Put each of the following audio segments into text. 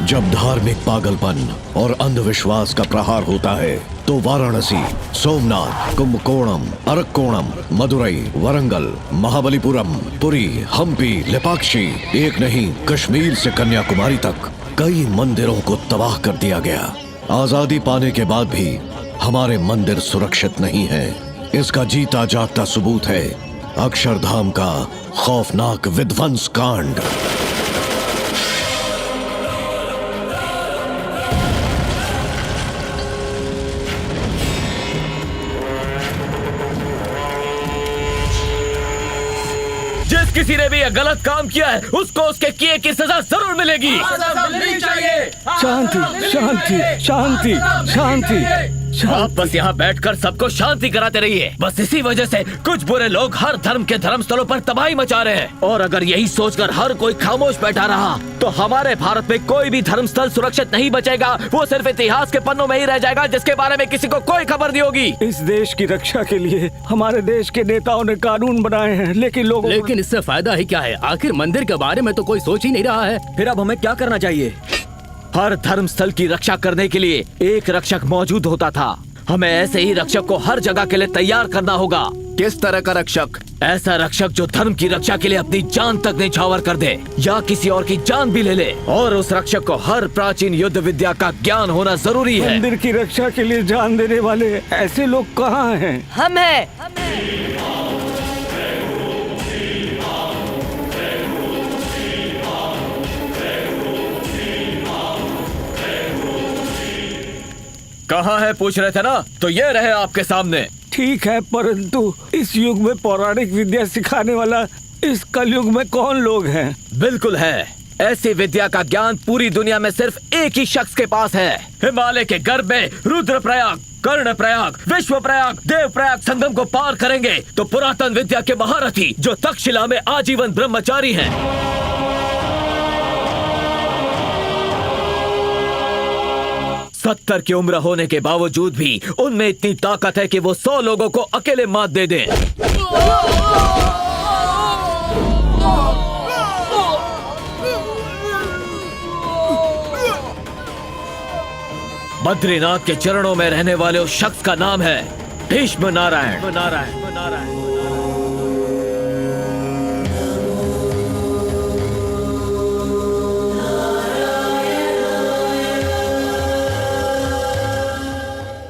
जब धार्मिक पागलपन और अंधविश्वास का प्रहार होता है तो वाराणसी, सोमनाथ, कुंभकोणम, अरक्कोणम, मदुरई, वरंगल, महाबलीपुरम, पुरी, हम्पी, लेपाक्षी, एक नहीं कश्मीर से कन्याकुमारी तक कई मंदिरों को तबाह कर दिया गया। आजादी पाने के बाद भी हमारे मंदिर सुरक्षित नहीं हैं। इसका जीता जागता सबूत है अक्षरधाम का खौफनाक विध्वंस कांड। जिस किसी ने भी यह गलत काम किया है उसको उसके किए की सजा जरूर मिलेगी। शांति शांति शांति शांति। आप बस यहाँ बैठकर सबको शांति कराते रहिए। बस इसी वजह से कुछ बुरे लोग हर धर्म के धर्मस्थलों पर तबाही मचा रहे हैं, और अगर यही सोचकर हर कोई खामोश बैठा रहा तो हमारे भारत में कोई भी धर्मस्थल सुरक्षित नहीं बचेगा। वो सिर्फ इतिहास के पन्नों में ही रह जाएगा जिसके बारे में किसी को कोई खबर नहीं होगी। इस देश की रक्षा के लिए हमारे देश के नेताओं ने कानून बनाए हैं, लेकिन इससे फायदा ही क्या है? आखिर मंदिर के बारे में तो कोई सोच ही नहीं रहा है। फिर अब हमें क्या करना चाहिए? हर धर्मस्थल की रक्षा करने के लिए एक रक्षक मौजूद होता था। हमें ऐसे ही रक्षक को हर जगह के लिए तैयार करना होगा। किस तरह का रक्षक? ऐसा रक्षक जो धर्म की रक्षा के लिए अपनी जान तक न्यौछावर कर दे या किसी और की जान भी ले ले। और उस रक्षक को हर प्राचीन युद्ध विद्या का ज्ञान होना जरूरी है। मंदिर की रक्षा के लिए जान देने वाले ऐसे लोग कहाँ हैं? हम हैं। कहाँ है पूछ रहे थे ना, तो ये रहे आपके सामने। ठीक है, परंतु इस युग में पौराणिक विद्या सिखाने वाला इस कलयुग में कौन लोग हैं? बिल्कुल है। ऐसी विद्या का ज्ञान पूरी दुनिया में सिर्फ एक ही शख्स के पास है। हिमालय के गर्भ में रुद्रप्रयाग, कर्णप्रयाग, विश्वप्रयाग, देवप्रयाग संगम को पार करेंगे तो पुरातन विद्या के महारथी जो तक्षशिला में आजीवन ब्रह्मचारी हैं, 70 की उम्र होने के बावजूद भी उनमें इतनी ताकत है कि वो 100 लोगों को अकेले मात दे दें। बद्रीनाथ के चरणों में रहने वाले उस शख्स का नाम है भीष्म नारायण।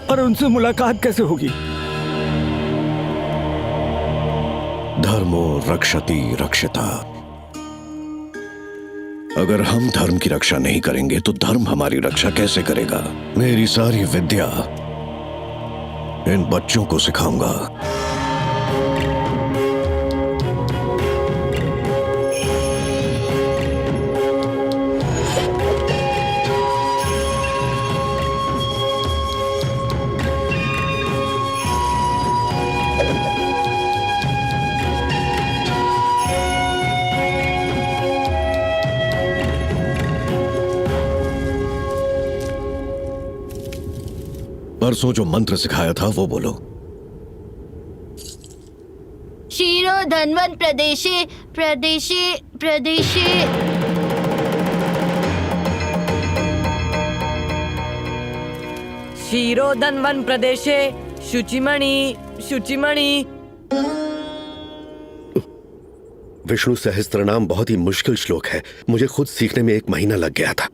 और उनसे मुलाकात कैसे होगी? धर्मो रक्षति रक्षिता। अगर हम धर्म की रक्षा नहीं करेंगे तो धर्म हमारी रक्षा कैसे करेगा? मेरी सारी विद्या इन बच्चों को सिखाऊंगा। परसों जो मंत्र सिखाया था वो बोलो। क्षीरो धन्वन प्रदेशे प्रदेशे प्रदेशे। क्षीरोदन्वन प्रदेशे शुचिमणि शुचिमणि। विष्णु सहस्त्रनाम बहुत ही मुश्किल श्लोक है। मुझे खुद सीखने में 1 महीना लग गया था।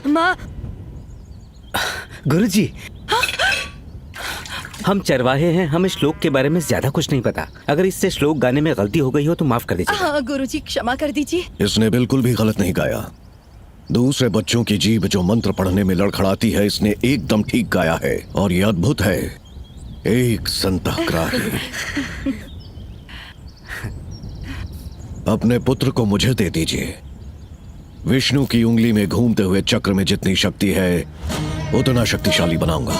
माँ। गुरुजी, हम चरवाहे हैं, हमें श्लोक के बारे में ज्यादा कुछ नहीं पता। अगर इससे श्लोक गाने में गलती हो गई हो तो माफ कर दीजिए। गुरुजी क्षमा कर दीजिए। इसने बिल्कुल भी गलत नहीं गाया। दूसरे बच्चों की जीभ जो मंत्र पढ़ने में लड़खड़ाती है, इसने एकदम ठीक गाया है और ये अद्भुत है। एक संतग्राही। अपने पुत्र को मुझे दे दीजिए। विष्णु की उंगली में घूमते हुए चक्र में जितनी शक्ति है उतना शक्तिशाली बनाऊंगा।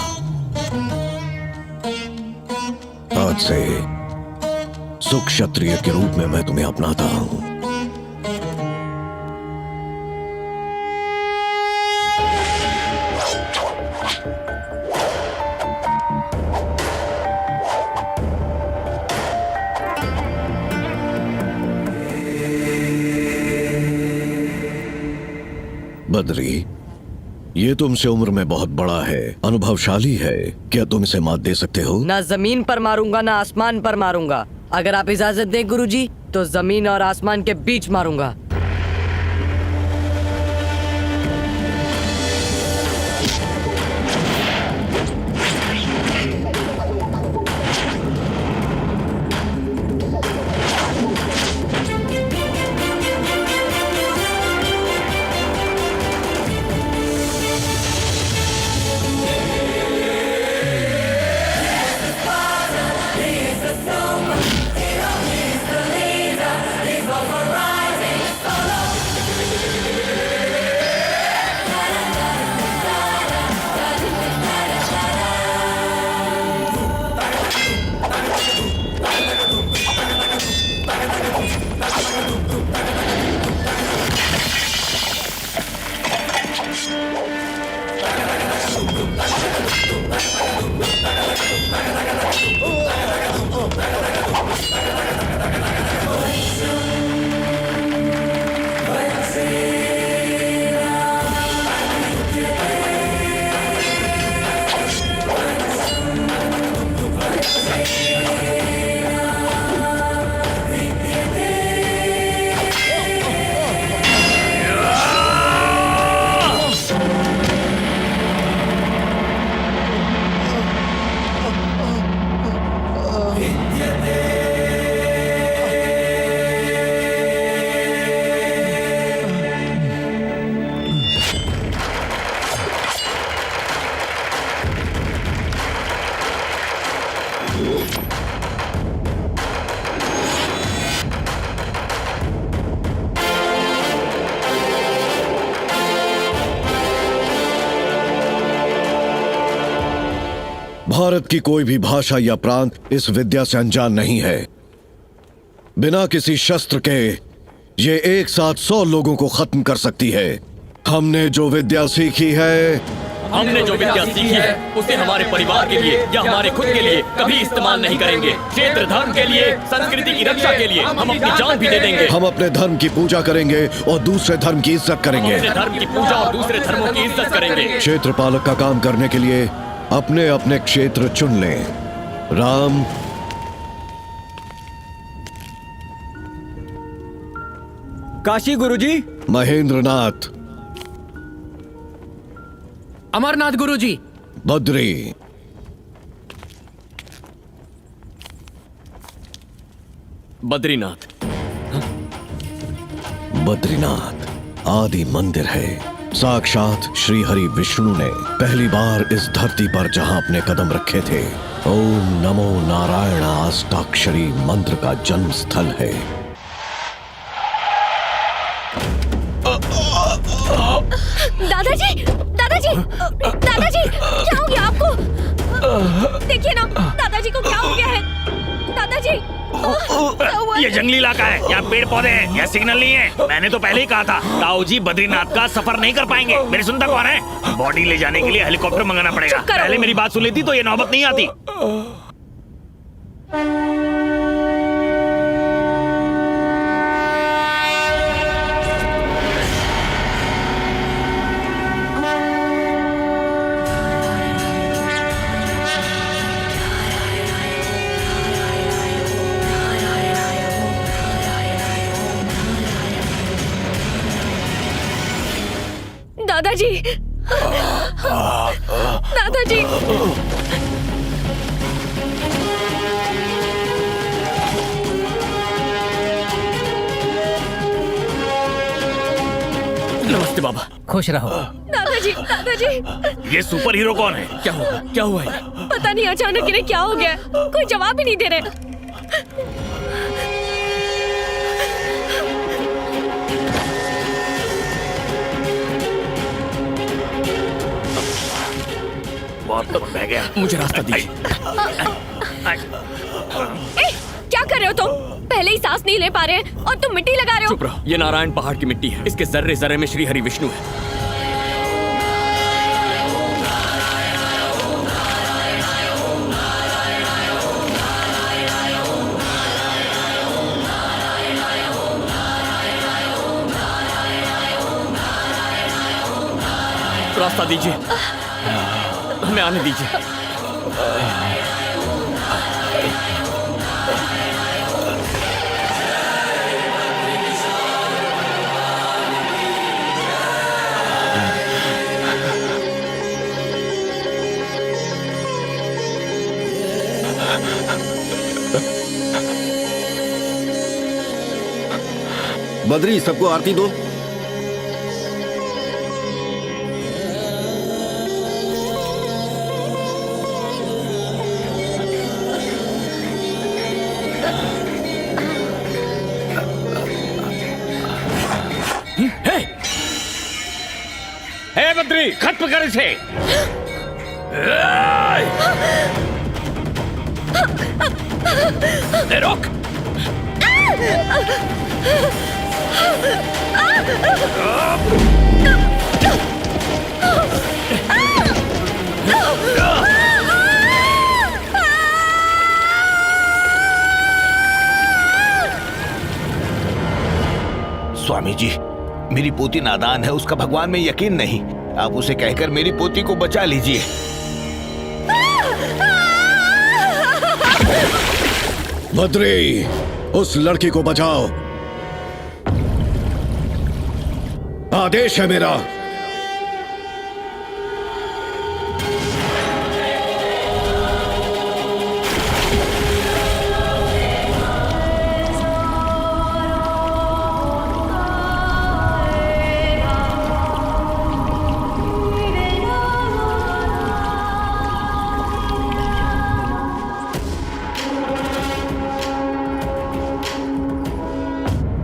आज से सुख क्षत्रिय के रूप में मैं तुम्हें अपनाता हूं। बद्री, ये तुमसे उम्र में बहुत बड़ा है, अनुभवशाली है, क्या तुम इसे मात दे सकते हो? ना जमीन पर मारूंगा ना आसमान पर मारूंगा। अगर आप इजाजत दें गुरुजी तो जमीन और आसमान के बीच मारूंगा। भारत की कोई भी भाषा या प्रांत इस विद्या से अनजान नहीं है। बिना किसी शस्त्र के ये एक साथ 100 लोगों को खत्म कर सकती है। हमने जो विद्या सीखी है उसे हमारे परिवार के लिए या हमारे खुद के लिए कभी इस्तेमाल नहीं करेंगे। क्षेत्र धर्म के लिए, संस्कृति की रक्षा के लिए हम अपनी जान भी दे देंगे। हम अपने धर्म की पूजा करेंगे और दूसरे धर्म की इज्जत करेंगे। अपने धर्म की पूजा और दूसरे धर्मों की इज्जत करेंगे। क्षेत्र पालक का काम करने के लिए अपने अपने क्षेत्र चुन लें। राम, काशी गुरुजी। महेंद्रनाथ, अमरनाथ गुरुजी। बद्री, बद्रीनाथ। बद्रीनाथ आदि मंदिर है। साक्षात श्री हरि विष्णु ने पहली बार इस धरती पर जहां अपने कदम रखे थे। ओम नमो नारायण अष्टाक्षरी मंत्र का जन्म स्थल है। दादाजी, दादाजी, दादाजी, क्या हो गया आपको? देखिए ना, दादाजी को क्या हो गया है? दादाजी, ये जंगली इलाका है, यहाँ पेड़ पौधे हैं, यहाँ सिग्नल नहीं है। मैंने तो पहले ही कहा था ताऊ जी बद्रीनाथ का सफर नहीं कर पाएंगे। मेरी सुनता कौन है? बॉडी ले जाने के लिए हेलीकॉप्टर मंगाना पड़ेगा। पहले मेरी बात सुन लेती तो ये नौबत नहीं आती। दादाजी, दादाजी, नमस्ते बाबा। खुश रहो। दादाजी, दादाजी। ये सुपर हीरो कौन है? क्या हुआ? क्या हुआ है? पता नहीं अचानक इन्हें क्या हो गया, कोई जवाब ही नहीं दे रहे। बहुत खून बह गया। मुझे रास्ता दीजिए। ए, क्या कर रहे हो तुम? पहले ही सांस नहीं ले पा रहे हैं और तुम मिट्टी लगा रहे हो। चुप रहो, ये नारायण पहाड़ की मिट्टी है, इसके जर्रे जर्रे में श्री हरि विष्णु है। रास्ता दीजिए, हमें आने दीजिए। बद्री, सबको आरती दो। हे बद्री, खत्म कर इसे। रोक। स्वामी जी, मेरी पोती नादान है, उसका भगवान में यकीन नहीं। आप उसे कहकर मेरी पोती को बचा लीजिए। बद्री, उस लड़की को बचाओ। आदेश है मेरा।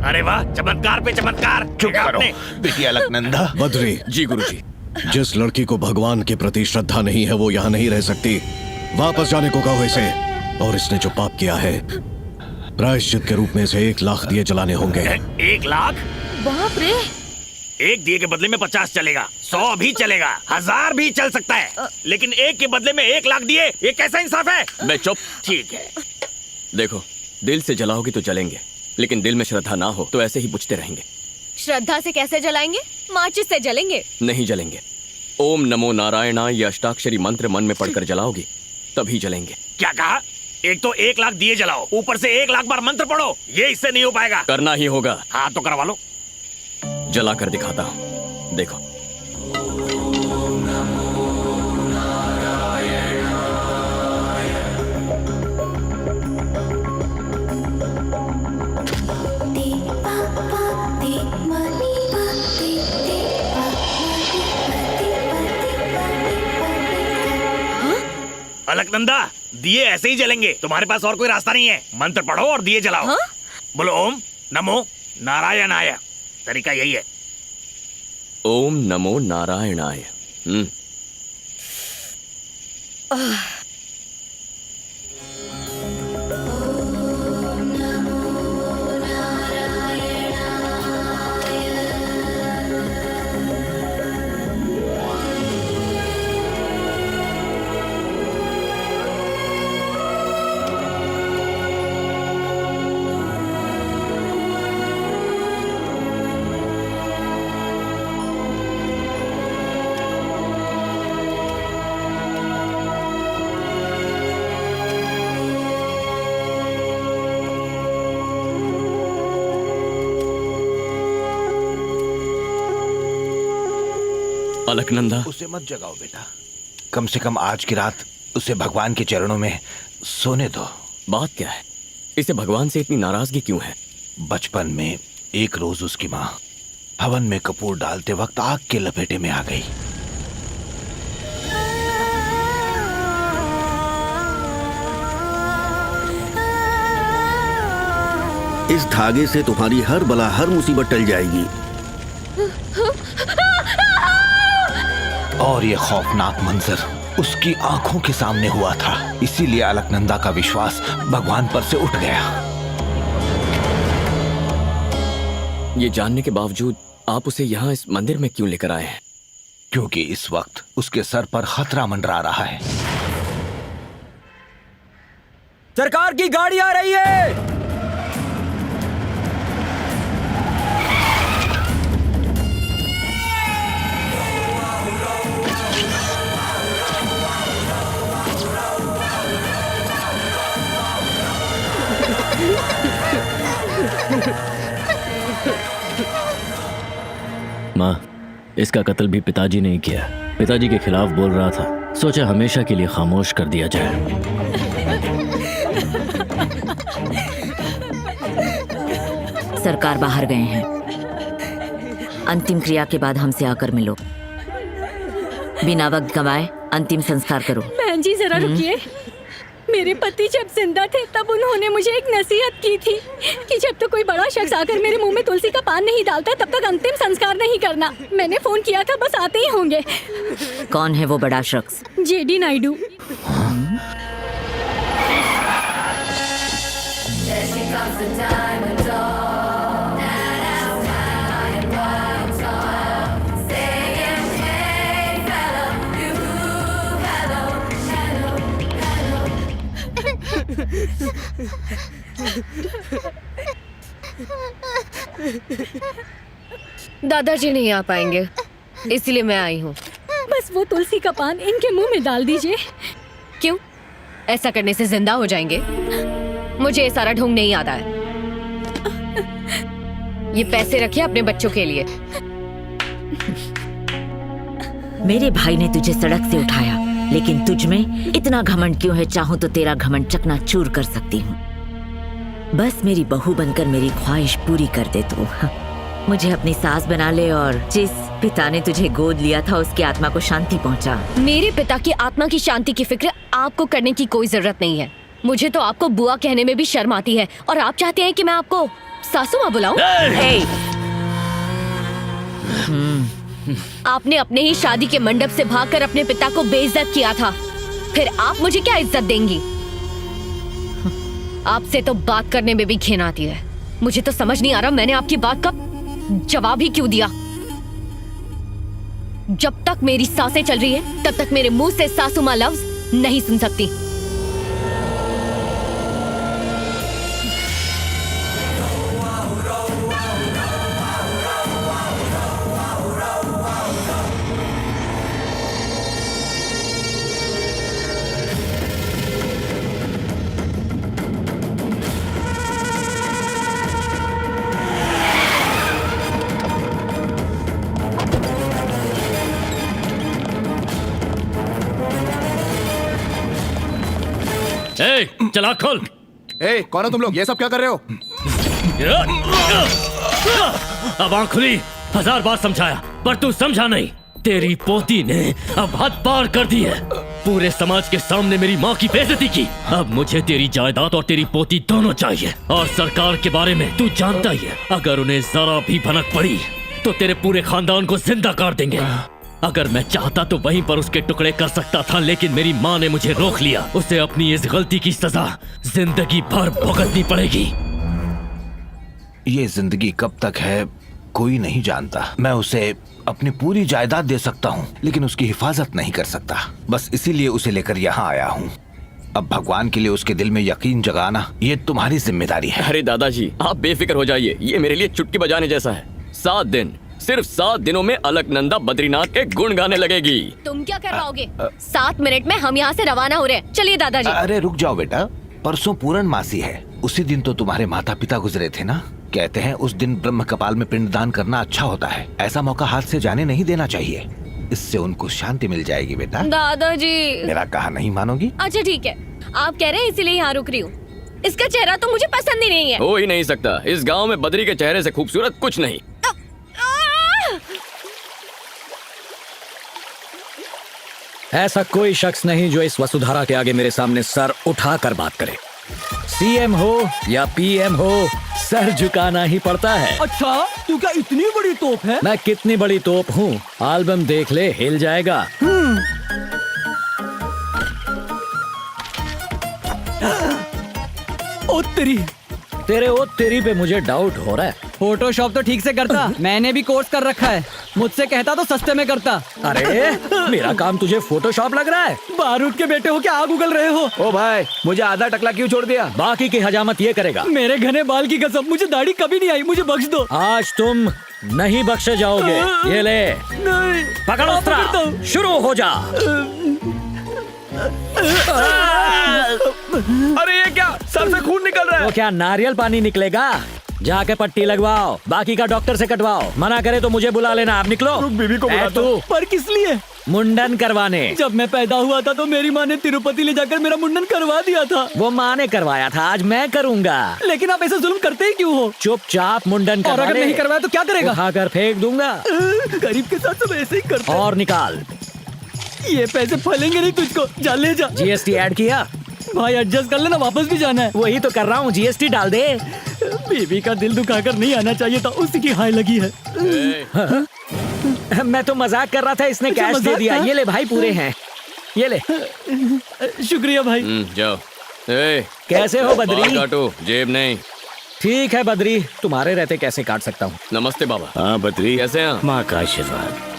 अरे वाह, चमत्कार पे चमत्कार। चुप करो बेटी अलकनंदा। बद्री, जी गुरुजी। जिस लड़की को भगवान के प्रति श्रद्धा नहीं है वो यहाँ नहीं रह सकती। वापस जाने को कहो इसे। और इसने जो पाप किया है, प्रायश्चित के रूप में इसे 1 लाख दिए जलाने होंगे। 1 लाख? बाप रे। एक दिए के बदले में 50 चलेगा, 100 भी चलेगा, 1000 भी चल सकता है, लेकिन एक के बदले में 1 लाख दिए, ये कैसा इंसाफ है? मैं चुप। ठीक है। देखो, दिल से जलाओगी तो जलेंगे, लेकिन दिल में श्रद्धा ना हो तो ऐसे ही बुझते रहेंगे। श्रद्धा से कैसे जलाएंगे? माचिस से जलेंगे। नहीं जलेंगे। ओम नमो नारायणाय ये अष्टाक्षरी मंत्र मन में पढ़कर जलाओगी, तभी जलेंगे। क्या कहा? एक तो 1 लाख दिए जलाओ, ऊपर से 1 लाख बार मंत्र पढ़ो, ये इससे नहीं हो पाएगा। करना ही होगा। हाँ तो करवा लो। जला कर दिखाता हूँ, देखो। अलकनंदा, दिए ऐसे ही जलेंगे, तुम्हारे पास और कोई रास्ता नहीं है। मंत्र पढ़ो और दिए जलाओ। हाँ? बोलो ओम नमो नारायणाय। तरीका यही है। ओम नमो नारायणाय। अलकनंदा, उसे मत जगाओ बेटा, कम से कम आज की रात उसे भगवान के चरणों में सोने दो। बात क्या है? इसे भगवान से इतनी नाराजगी क्यों है? बचपन में एक रोज उसकी माँ हवन में कपूर डालते वक्त आग के लपेटे में आ गई। इस धागे से तुम्हारी हर बला, हर मुसीबत टल जाएगी। और ये खौफनाक मंजर उसकी आंखों के सामने हुआ था। इसीलिए अलकनंदा का विश्वास भगवान पर से उठ गया। ये जानने के बावजूद आप उसे यहाँ इस मंदिर में क्यों लेकर आए हैं? क्योंकि इस वक्त उसके सर पर खतरा मंडरा रहा है। सरकार की गाड़ी आ रही है। माँ, इसका कत्ल भी पिताजी ने ही किया। पिताजी के खिलाफ बोल रहा था, सोचा हमेशा के लिए खामोश कर दिया जाए। सरकार बाहर गए हैं। अंतिम क्रिया के बाद हमसे आकर मिलो। बिना वक्त गंवाए अंतिम संस्कार करो। बहन जी जरा रुकिए। मेरे पति जब जिंदा थे तब उन्होंने मुझे एक नसीहत की थी कि जब तक कोई बड़ा शख्स आकर मेरे मुंह में तुलसी का पान नहीं डालता तब तक अंतिम संस्कार नहीं करना। मैंने फोन किया था, बस आते ही होंगे। कौन है वो बड़ा शख्स? जेडी नायडू। दादाजी नहीं आ पाएंगे, इसलिए मैं आई हूँ। बस वो तुलसी का पान इनके मुंह में डाल दीजिए। क्यों? ऐसा करने से जिंदा हो जाएंगे? मुझे ये सारा ढोंग नहीं आता है। ये पैसे रखिए अपने बच्चों के लिए। मेरे भाई ने तुझे सड़क से उठाया, लेकिन तुझ में इतना घमंड क्यों है? चाहूं तो तेरा घमंड चकनाचूर कर सकती हूँ। बस मेरी बहू बनकर मेरी ख्वाहिश पूरी कर दे तू। मुझे अपनी सास बना ले और जिस पिता ने तुझे गोद लिया था उसकी आत्मा को शांति पहुंचा। मेरे पिता की आत्मा की शांति की फिक्र आपको करने की कोई जरूरत नहीं है। मुझे तो आपको बुआ कहने में भी शर्म आती है और आप चाहते हैं कि मैं आपको सासू माँ बुलाऊं? आपने अपने ही शादी के मंडप से भागकर अपने पिता को बेइज्जत किया था, फिर आप मुझे क्या इज्जत देंगी? आपसे तो बात करने में भी घिन आती है। मुझे तो समझ नहीं आ रहा मैंने आपकी बात का जवाब ही क्यों दिया। जब तक मेरी सांसें चल रही है तब तक मेरे मुंह से सासू माँ लफ्ज नहीं सुन सकती। चला खोल। कौन हो तुम लोग? ये सब क्या कर रहे हो? अब आँख खुली, 1000 बार समझाया पर तू समझा नहीं। तेरी पोती ने अब हद पार कर दी है। पूरे समाज के सामने मेरी माँ की बेइज्जती की। अब मुझे तेरी जायदाद और तेरी पोती दोनों चाहिए। और सरकार के बारे में तू जानता ही है, अगर उन्हें जरा भी भनक पड़ी तो तेरे पूरे खानदान को जिंदा कर देंगे। अगर मैं चाहता तो वहीं पर उसके टुकड़े कर सकता था, लेकिन मेरी माँ ने मुझे रोक लिया। उसे अपनी इस गलती की सजा जिंदगी भर भुगतनी पड़ेगी। ये जिंदगी कब तक है कोई नहीं जानता। मैं उसे अपनी पूरी जायदाद दे सकता हूँ, लेकिन उसकी हिफाजत नहीं कर सकता। बस इसीलिए उसे लेकर यहाँ आया हूँ। अब भगवान के लिए उसके दिल में यकीन जगाना ये तुम्हारी जिम्मेदारी है। अरे दादाजी, आप बेफिक्र हो जाइए। ये मेरे लिए चुटकी बजाने जैसा है। 7 दिन, सिर्फ 7 दिनों में अलकनंदा बद्रीनाथ के गुण गाने लगेगी। तुम क्या कर पाओगे? 7 मिनट में हम यहाँ से रवाना हो रहे हैं। चलिए दादाजी। अरे रुक जाओ बेटा, परसों पूर्णमासी है। उसी दिन तो तुम्हारे माता पिता गुजरे थे ना। कहते हैं उस दिन ब्रह्म कपाल में पिंडदान करना अच्छा होता है। ऐसा मौका हाथ से जाने नहीं देना चाहिए। इससे उनको शांति मिल जाएगी बेटा। दादाजी, मेरा कहा नहीं मानोगी? अच्छा ठीक है, आप कह रहे हैं इसीलिए यहाँ रुक रही हूँ। इसका चेहरा तो मुझे पसंद ही नहीं है। हो ही नहीं सकता। इस गांव में बद्री के चेहरे से खूबसूरत कुछ नहीं। ऐसा कोई शख्स नहीं जो इस वसुधारा के आगे मेरे सामने सर उठाकर बात करे। सीएम हो या पीएम हो, सर झुकाना ही पड़ता है। अच्छा, तू क्या इतनी बड़ी तोप है? मैं कितनी बड़ी तोप हूँ, एल्बम देख ले, हिल जाएगा। ओ तेरी, तेरे ओ तेरी पे मुझे डाउट हो रहा है। फोटोशॉप तो ठीक से करता, मैंने भी कोर्स कर रखा है। मुझसे कहता तो सस्ते में करता। अरे मेरा काम तुझे फोटोशॉप लग रहा है? बारूद के बेटे हो क्या आग उगल रहे हो? ओ भाई, मुझे आधा टकला क्यों छोड़ दिया? बाकी की हजामत ये करेगा। मेरे घने बाल की कसम, मुझे दाढ़ी कभी नहीं आई, मुझे बख्श दो। आज तुम नहीं बख्शे जाओगे। ये ले, नहीं पकड़ अस्त्र, शुरू हो जा। अरे ये क्या, सर से खून निकल रहा है। तो क्या नारियल पानी निकलेगा? जाके पट्टी लगवाओ, बाकी का डॉक्टर से कटवाओ। मना करे तो मुझे बुला लेना। आप निकलो। बीवी को बुला तू पर किस लिए? मुंडन करवाने। जब मैं पैदा हुआ था तो मेरी माँ ने तिरुपति ले जाकर मेरा मुंडन करवा दिया था। वो माँ ने करवाया था, आज मैं करूँगा। लेकिन आप ऐसे जुल्म करते ही क्यों हो? चुपचाप मुंडन और करवा अगर ले। नहीं करवाया तो क्या करेगा? उठाकर फेंक दूंगा। गरीब के साथ सब ऐसे ही करते हैं। और निकाल। ये पैसे फलेंगे नहीं तुझको, जा ले जा। जीएसटी ऐड किया? भाई एडजस्ट कर लेना, वापस भी जाना है। वही तो कर रहा हूँ, जीएसटी डाल दे। बीवी का दिल दुखाकर नहीं आना चाहिए था, उसी की हाय लगी है। मैं तो मजाक कर रहा था, इसने अच्छा, कैश दे मजाक दिया। था? ये ले भाई, पूरे हैं। ये ले। शुक्रिया भाई। जाओ। ए, कैसे हो बद्री? बाल काटो, जेब नहीं। ठीक है बद्री, तुम्हारे रहते कैसे काट सकता हूँ। नमस्ते बाबा। हाँ बद्री, कैसे हैं? माँ का आशीर्वाद।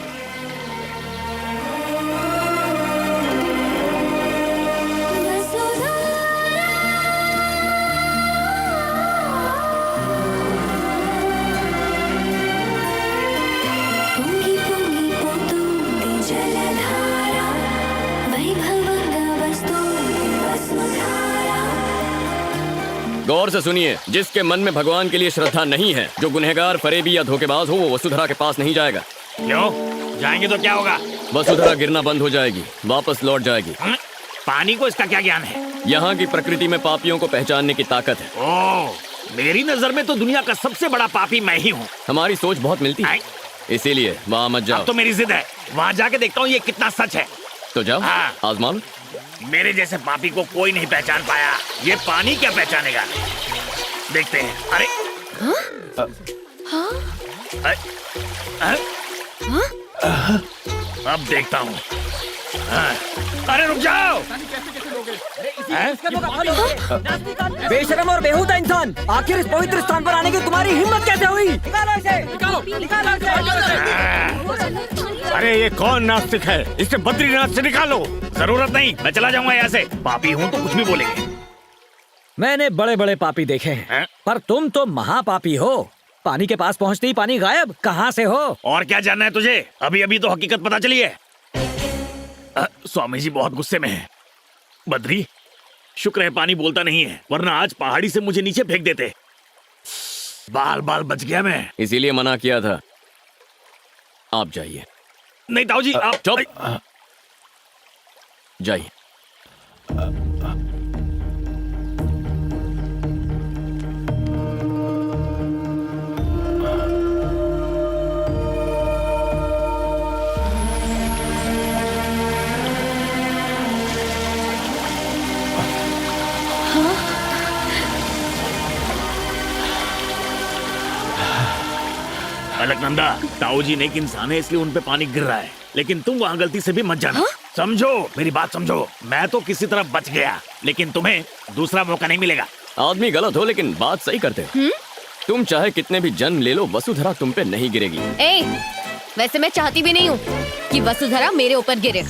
गौर से सुनिए, जिसके मन में भगवान के लिए श्रद्धा नहीं है, जो गुनहगार, फरेबी या धोखेबाज हो, वो वसुधरा के पास नहीं जाएगा। क्यों? जाएंगे तो क्या होगा? वसुधरा गिरना बंद हो जाएगी, वापस लौट जाएगी। पानी को इसका क्या ज्ञान है? यहाँ की प्रकृति में पापियों को पहचानने की ताकत है। ओह, मेरी नजर में तो दुनिया का सबसे बड़ा पापी मैं ही हूँ। हमारी सोच बहुत मिलती है, इसीलिए वहाँ मत जाओ। अब तो मेरी जिद है, वहाँ जाके देखता हूँ ये कितना सच है। तो जाओ, आजमा लो। मेरे जैसे पापी को कोई नहीं पहचान पाया, ये पानी क्या पहचानेगा? देखते हैं। अरे अब देखता हूँ। अरे रुक जाओ। बेशरम और बेहुदा इंसान, आखिर इस पवित्र स्थान पर आने की तुम्हारी हिम्मत कैसे हुई? निकालो इसे, निकालो इसे। अरे ये कौन नास्तिक है? इसे बद्रीनाथ से निकालो। जरूरत नहीं, मैं चला जाऊंगा यहाँ से। पापी हूँ तो कुछ भी बोलेंगे। मैंने बड़े बड़े पापी देखे हैं, पर तुम तो महापापी हो। पानी के पास पहुँचते ही पानी गायब। कहाँ से हो? और क्या जानना है तुझे? अभी अभी तो हकीकत पता चली है। स्वामी जी बहुत गुस्से में हैं। बद्री, शुक्र है पानी बोलता नहीं है, वरना आज पहाड़ी से मुझे नीचे फेंक देते। बाल बाल बच गया मैं। इसीलिए मना किया था। आप जाइए। नहीं ताऊ जी, आप चुप। जाइए। अलकनंदा, ताऊ जी नेक इंसान है, इसलिए उन पे पानी गिर रहा है, लेकिन तुम वहाँ गलती से भी मत जाना। समझो, मेरी बात समझो। मैं तो किसी तरह बच गया, लेकिन तुम्हें दूसरा मौका नहीं मिलेगा। आदमी गलत हो, लेकिन बात सही करते हो। तुम चाहे कितने भी जन्म ले लो, वसुधरा तुम पे नहीं गिरेगी। ए, वैसे मैं चाहती भी नहीं हूँ कि वसुधरा मेरे ऊपर गिरे।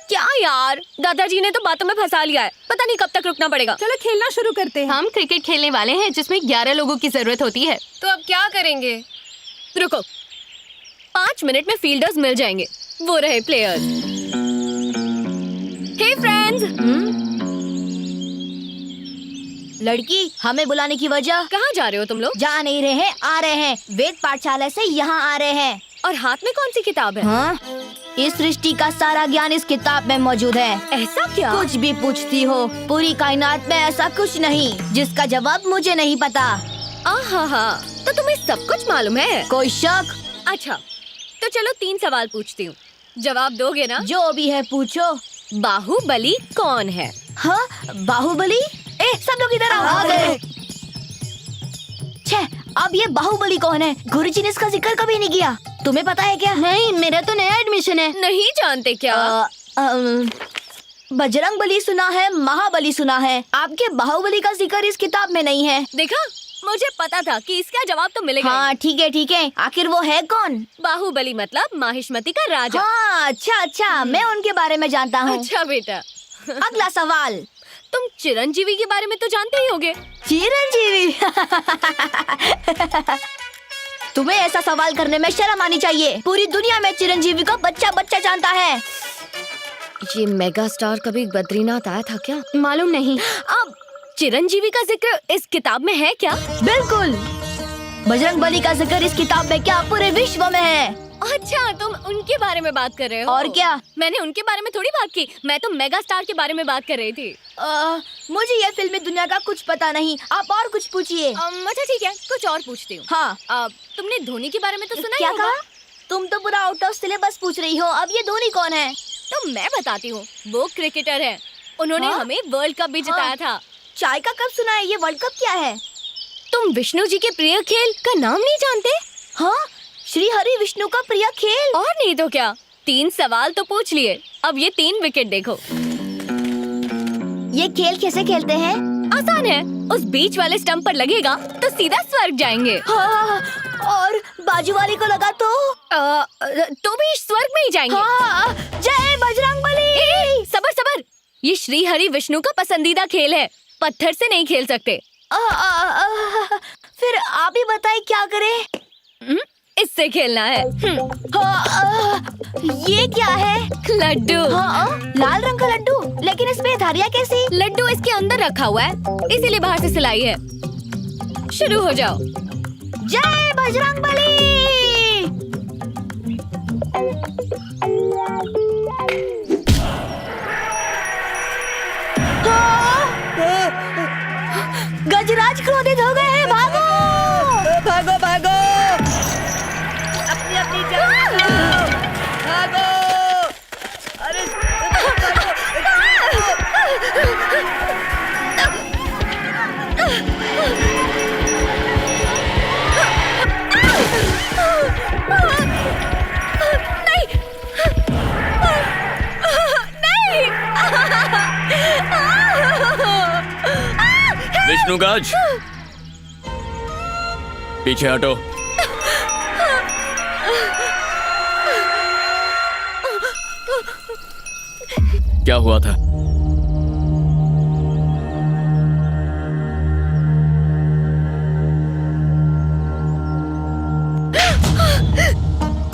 क्या यार, दादाजी ने तो बातों में फंसा लिया है, पता नहीं कब तक रुकना पड़ेगा। चलो खेलना शुरू करते हैं। हम क्रिकेट खेलने वाले हैं जिसमें 11 लोगों की जरूरत होती है। तो अब क्या करेंगे? रुको, 5 मिनट में फील्डर्स मिल जाएंगे, वो रहे प्लेयर्स। हे फ्रेंड्स। लड़की, हमें बुलाने की वजह? कहाँ जा रहे हो तुम लोग? जा नहीं रहे हैं, आ रहे हैं। वेद पाठशाला से यहाँ आ रहे हैं। और हाथ में कौन सी किताब है? हाँ? इस सृष्टि का सारा ज्ञान इस किताब में मौजूद है। ऐसा क्या? कुछ भी पूछती हो, पूरी कायनात में ऐसा कुछ नहीं जिसका जवाब मुझे नहीं पता। आहा, तो तुम्हें सब कुछ मालूम है? कोई शक? अच्छा, तो चलो 3 सवाल पूछती हूँ, जवाब दोगे ना? जो भी है पूछो। बाहुबली कौन है? हाँ, बाहुबली? सब लोग इधर आओ। आ गए। छे, अब ये बाहुबली कौन है? गुरुजी ने इसका जिक्र कभी नहीं किया। तुम्हें पता है क्या? नहीं, मेरा तो नया एडमिशन है। नहीं जानते क्या? बजरंग बली सुना है, महाबली सुना है, आपके बाहुबली का जिक्र इस किताब में नहीं है। देखा, मुझे पता था कि इसका जवाब तो मिलेगा। हाँ ठीक है, आखिर वो है कौन? बाहुबली मतलब माहिष्मती का राजा। हाँ अच्छा, मैं उनके बारे में जानता हूँ। अच्छा बेटा, अगला सवाल। तुम चिरंजीवी के बारे में तो जानते ही होगे। चिरंजीवी? तुम्हें ऐसा सवाल करने में शर्म आनी चाहिए। पूरी दुनिया में चिरंजीवी को बच्चा जानता है। ये मेगा स्टार कभी बद्रीनाथ आया था क्या? मालूम नहीं। अब चिरंजीवी का जिक्र इस किताब में है क्या? बिल्कुल, बजरंग बली का जिक्र इस किताब में क्या पूरे विश्व में है। अच्छा, तुम उनके बारे में बात कर रहे हो? और क्या? मैंने उनके बारे में थोड़ी बात की, मैं तो मेगा स्टार के बारे में बात कर रही थी। मुझे ये फिल्मी दुनिया का कुछ पता नहीं, आप और कुछ पूछिए। अच्छा ठीक है, कुछ और पूछती हूँ। हाँ, तुमने धोनी के बारे में तो सुना? क्या कहा? तुम तो पूरा आउट ऑफ सिलेबस पूछ रही हो। अब ये धोनी कौन है? तो मैं बताती हूँ, वो क्रिकेटर है। उन्होंने हमें वर्ल्ड कप भी जिताया था। चाय का कप सुना है, ये वर्ल्ड कप क्या है? तुम विष्णु जी के प्रिय खेल का नाम नहीं जानते? हाँ, श्री हरि विष्णु का प्रिय खेल। और नहीं तो क्या, 3 सवाल तो पूछ लिए, अब ये 3 विकेट देखो। ये खेल कैसे खेलते हैं? आसान है, उस बीच वाले स्टंप पर लगेगा तो सीधा स्वर्ग जाएंगे। हाँ, और बाजू वाले को लगा तो भी स्वर्ग में ही जाएंगे। हाँ, जय बजरंग बली। सबर, ये श्री हरि विष्णु का पसंदीदा खेल है, पत्थर से नहीं खेल सकते। फिर आप ही बताइए क्या करें? इससे खेलना है। ये क्या है? लड्डू। लाल रंग का लड्डू, लेकिन इसमें धारियाँ कैसी? लड्डू इसके अंदर रखा हुआ है, इसीलिए बाहर से सिलाई है। शुरू हो जाओ। जय बजरंग बली। गजराज क्रोधित हो गए हैं, भागो भागो, अपनी जान भागो। अरे विष्णुगज, पीछे हटो। क्या हुआ था?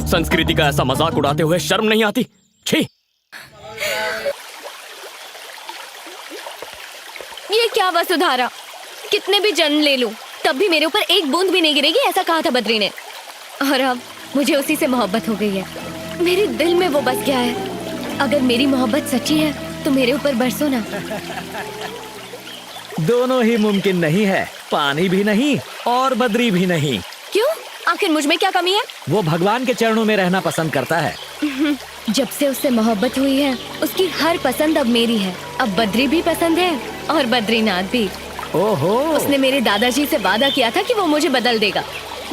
संस्कृति का ऐसा मजाक उड़ाते हुए शर्म नहीं आती? छी! ये क्या वसुधारा, कितने भी जन्म ले लूं तब भी मेरे ऊपर एक बूंद भी नहीं गिरेगी, ऐसा कहा था बद्री ने। और अब मुझे उसी से मोहब्बत हो गई है, मेरे दिल में वो बस गया है। अगर मेरी मोहब्बत सच्ची है तो मेरे ऊपर बरसो ना। दोनों ही मुमकिन नहीं है, पानी भी नहीं और बद्री भी नहीं। क्यों? आखिर मुझ में क्या कमी है? वो भगवान के चरणों में रहना पसंद करता है। जब से उससे मोहब्बत हुई है उसकी हर पसंद अब मेरी है। अब बद्री भी पसंद है और बद्रीनाथ भी। ओहो। उसने मेरे दादाजी से वादा किया था कि वो मुझे बदल देगा।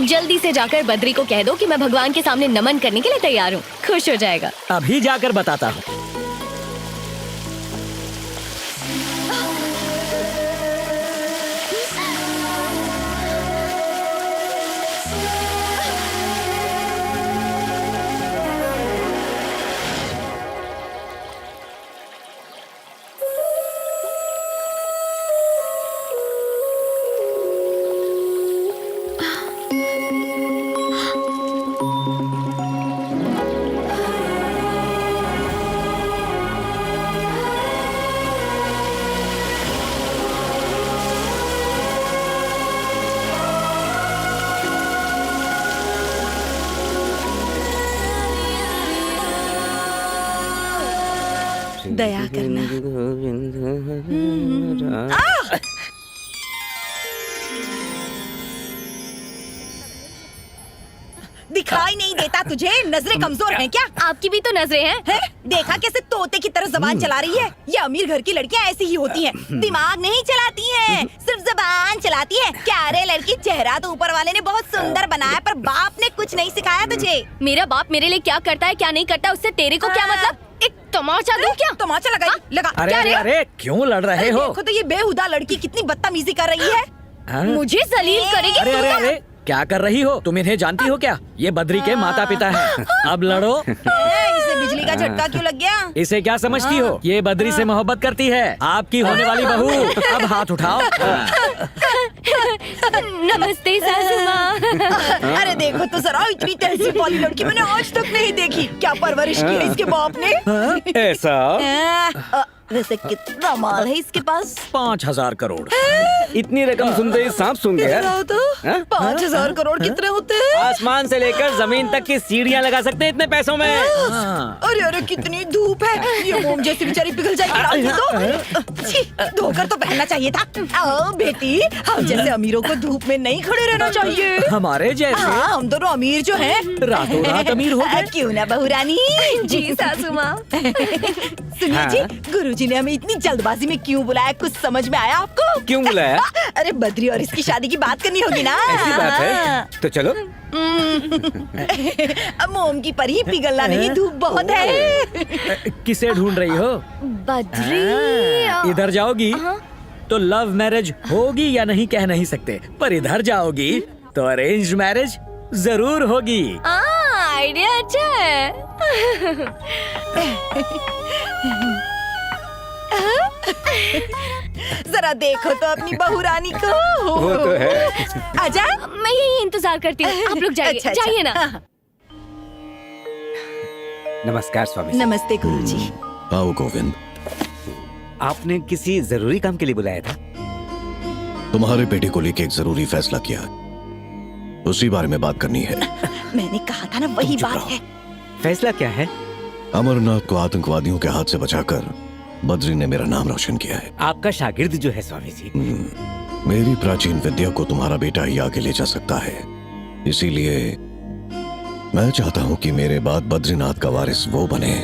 जल्दी से जाकर बद्री को कह दो कि मैं भगवान के सामने नमन करने के लिए तैयार हूँ, खुश हो जाएगा। अभी जाकर बताता हूँ। दया करना। दिखाई नहीं देता तुझे? नजरें कमजोर हैं क्या? आपकी भी तो नजरें हैं। देखा कैसे तोते की तरह जबान चला रही है? ये अमीर घर की लड़कियां ऐसी ही होती हैं, दिमाग नहीं चलाती हैं, सिर्फ जबान चलाती हैं। क्या रे लड़की, चेहरा तो ऊपर वाले ने बहुत सुंदर बनाया, पर बाप ने कुछ नहीं सिखाया तुझे। मेरा बाप मेरे लिए क्या करता है क्या नहीं करता उससे तेरे को क्या मतलब? एक तमाचा दूं क्या? तमाचा लगा लगा। अरे क्या अरे रे? अरे क्यों लड़ रहे हो? देखो तो ये बेहुदा लड़की कितनी बदतमीजी कर रही है। हाँ? मुझे जलील करेगी अरे तू अरे क्या? अरे क्या कर रही हो? तुम इन्हें जानती हो क्या? ये बद्री के माता पिता हैं। अब लड़ो। इसे बिजली का झटका क्यों लग गया? इसे क्या समझती हो? ये बद्री से मोहब्बत करती है, आपकी होने वाली बहू। अब हाथ उठाओ। नमस्ते सासू माँ। अरे देखो तो जरा, इतनी तहजीब वाली लड़की मैंने आज तक नहीं देखी। क्या परवरिश की है इसके बाप ने? ऐसा वैसे कितना माल है इसके पास? 5,000 करोड़। इतनी रकम सुनते ही सांप सूंघ गया। बताओ तो, 5,000 करोड़ कितने होते हैं? आसमान से लेकर जमीन तक की सीढ़ियाँ लगा सकते हैं इतने पैसों में। अरे अरे कितनी धूप है, ये मोम जैसी बेचारी पिघल जाएगी। तो छी, धोकर तो पहनना चाहिए था। आओ बेटी, हम जैसे अमीरों को धूप में नहीं खड़े रहना चाहिए। हमारे जैसे? हाँ, हम दोनों अमीर जो हैं, रातों रात अमीर हो गए। क्यों ना बहू रानी? जी सासू माँ। सुनिए जी, गुरुजी ने हमें इतनी जल्दबाजी में क्यों बुलाया, कुछ समझ में आया आपको? क्यों बुलाया? अरे बद्री और इसकी शादी की बात करनी होगी ना। ऐसी बात है तो चलो। अब मोम की परी पिघलना नहीं, धूप बहुत है। किसे ढूंढ रही हो? बद्री। इधर जाओगी तो लव मैरिज होगी या नहीं कह नहीं सकते, पर इधर जाओगी तो अरेंज मैरिज जरूर होगी। आइडिया अच्छा है। जरा देखो तो अपनी बहू रानी को। वो तो है। आजा, मैं यही इंतजार करती हूँ, आप लोग जाइए। अच्छा, जाइए ना। नमस्कार स्वामी। नमस्ते गुरुजी। आओ गोविंद। आपने किसी जरूरी काम के लिए बुलाया था? तुम्हारे बेटे को लेकर एक जरूरी फैसला किया, उसी बारे में बात करनी है। मैंने कहा था ना, वही बात है। फैसला क्या है? अमरनाथ को आतंकवादियों के हाथ से बचाकर बद्री ने मेरा नाम रोशन किया है। आपका शागिर्द जो है स्वामी जी। मेरी प्राचीन विद्या को तुम्हारा बेटा ही आगे ले जा सकता है, इसीलिए मैं चाहता हूँ कि मेरे बाद बद्रीनाथ का वारिस वो बने।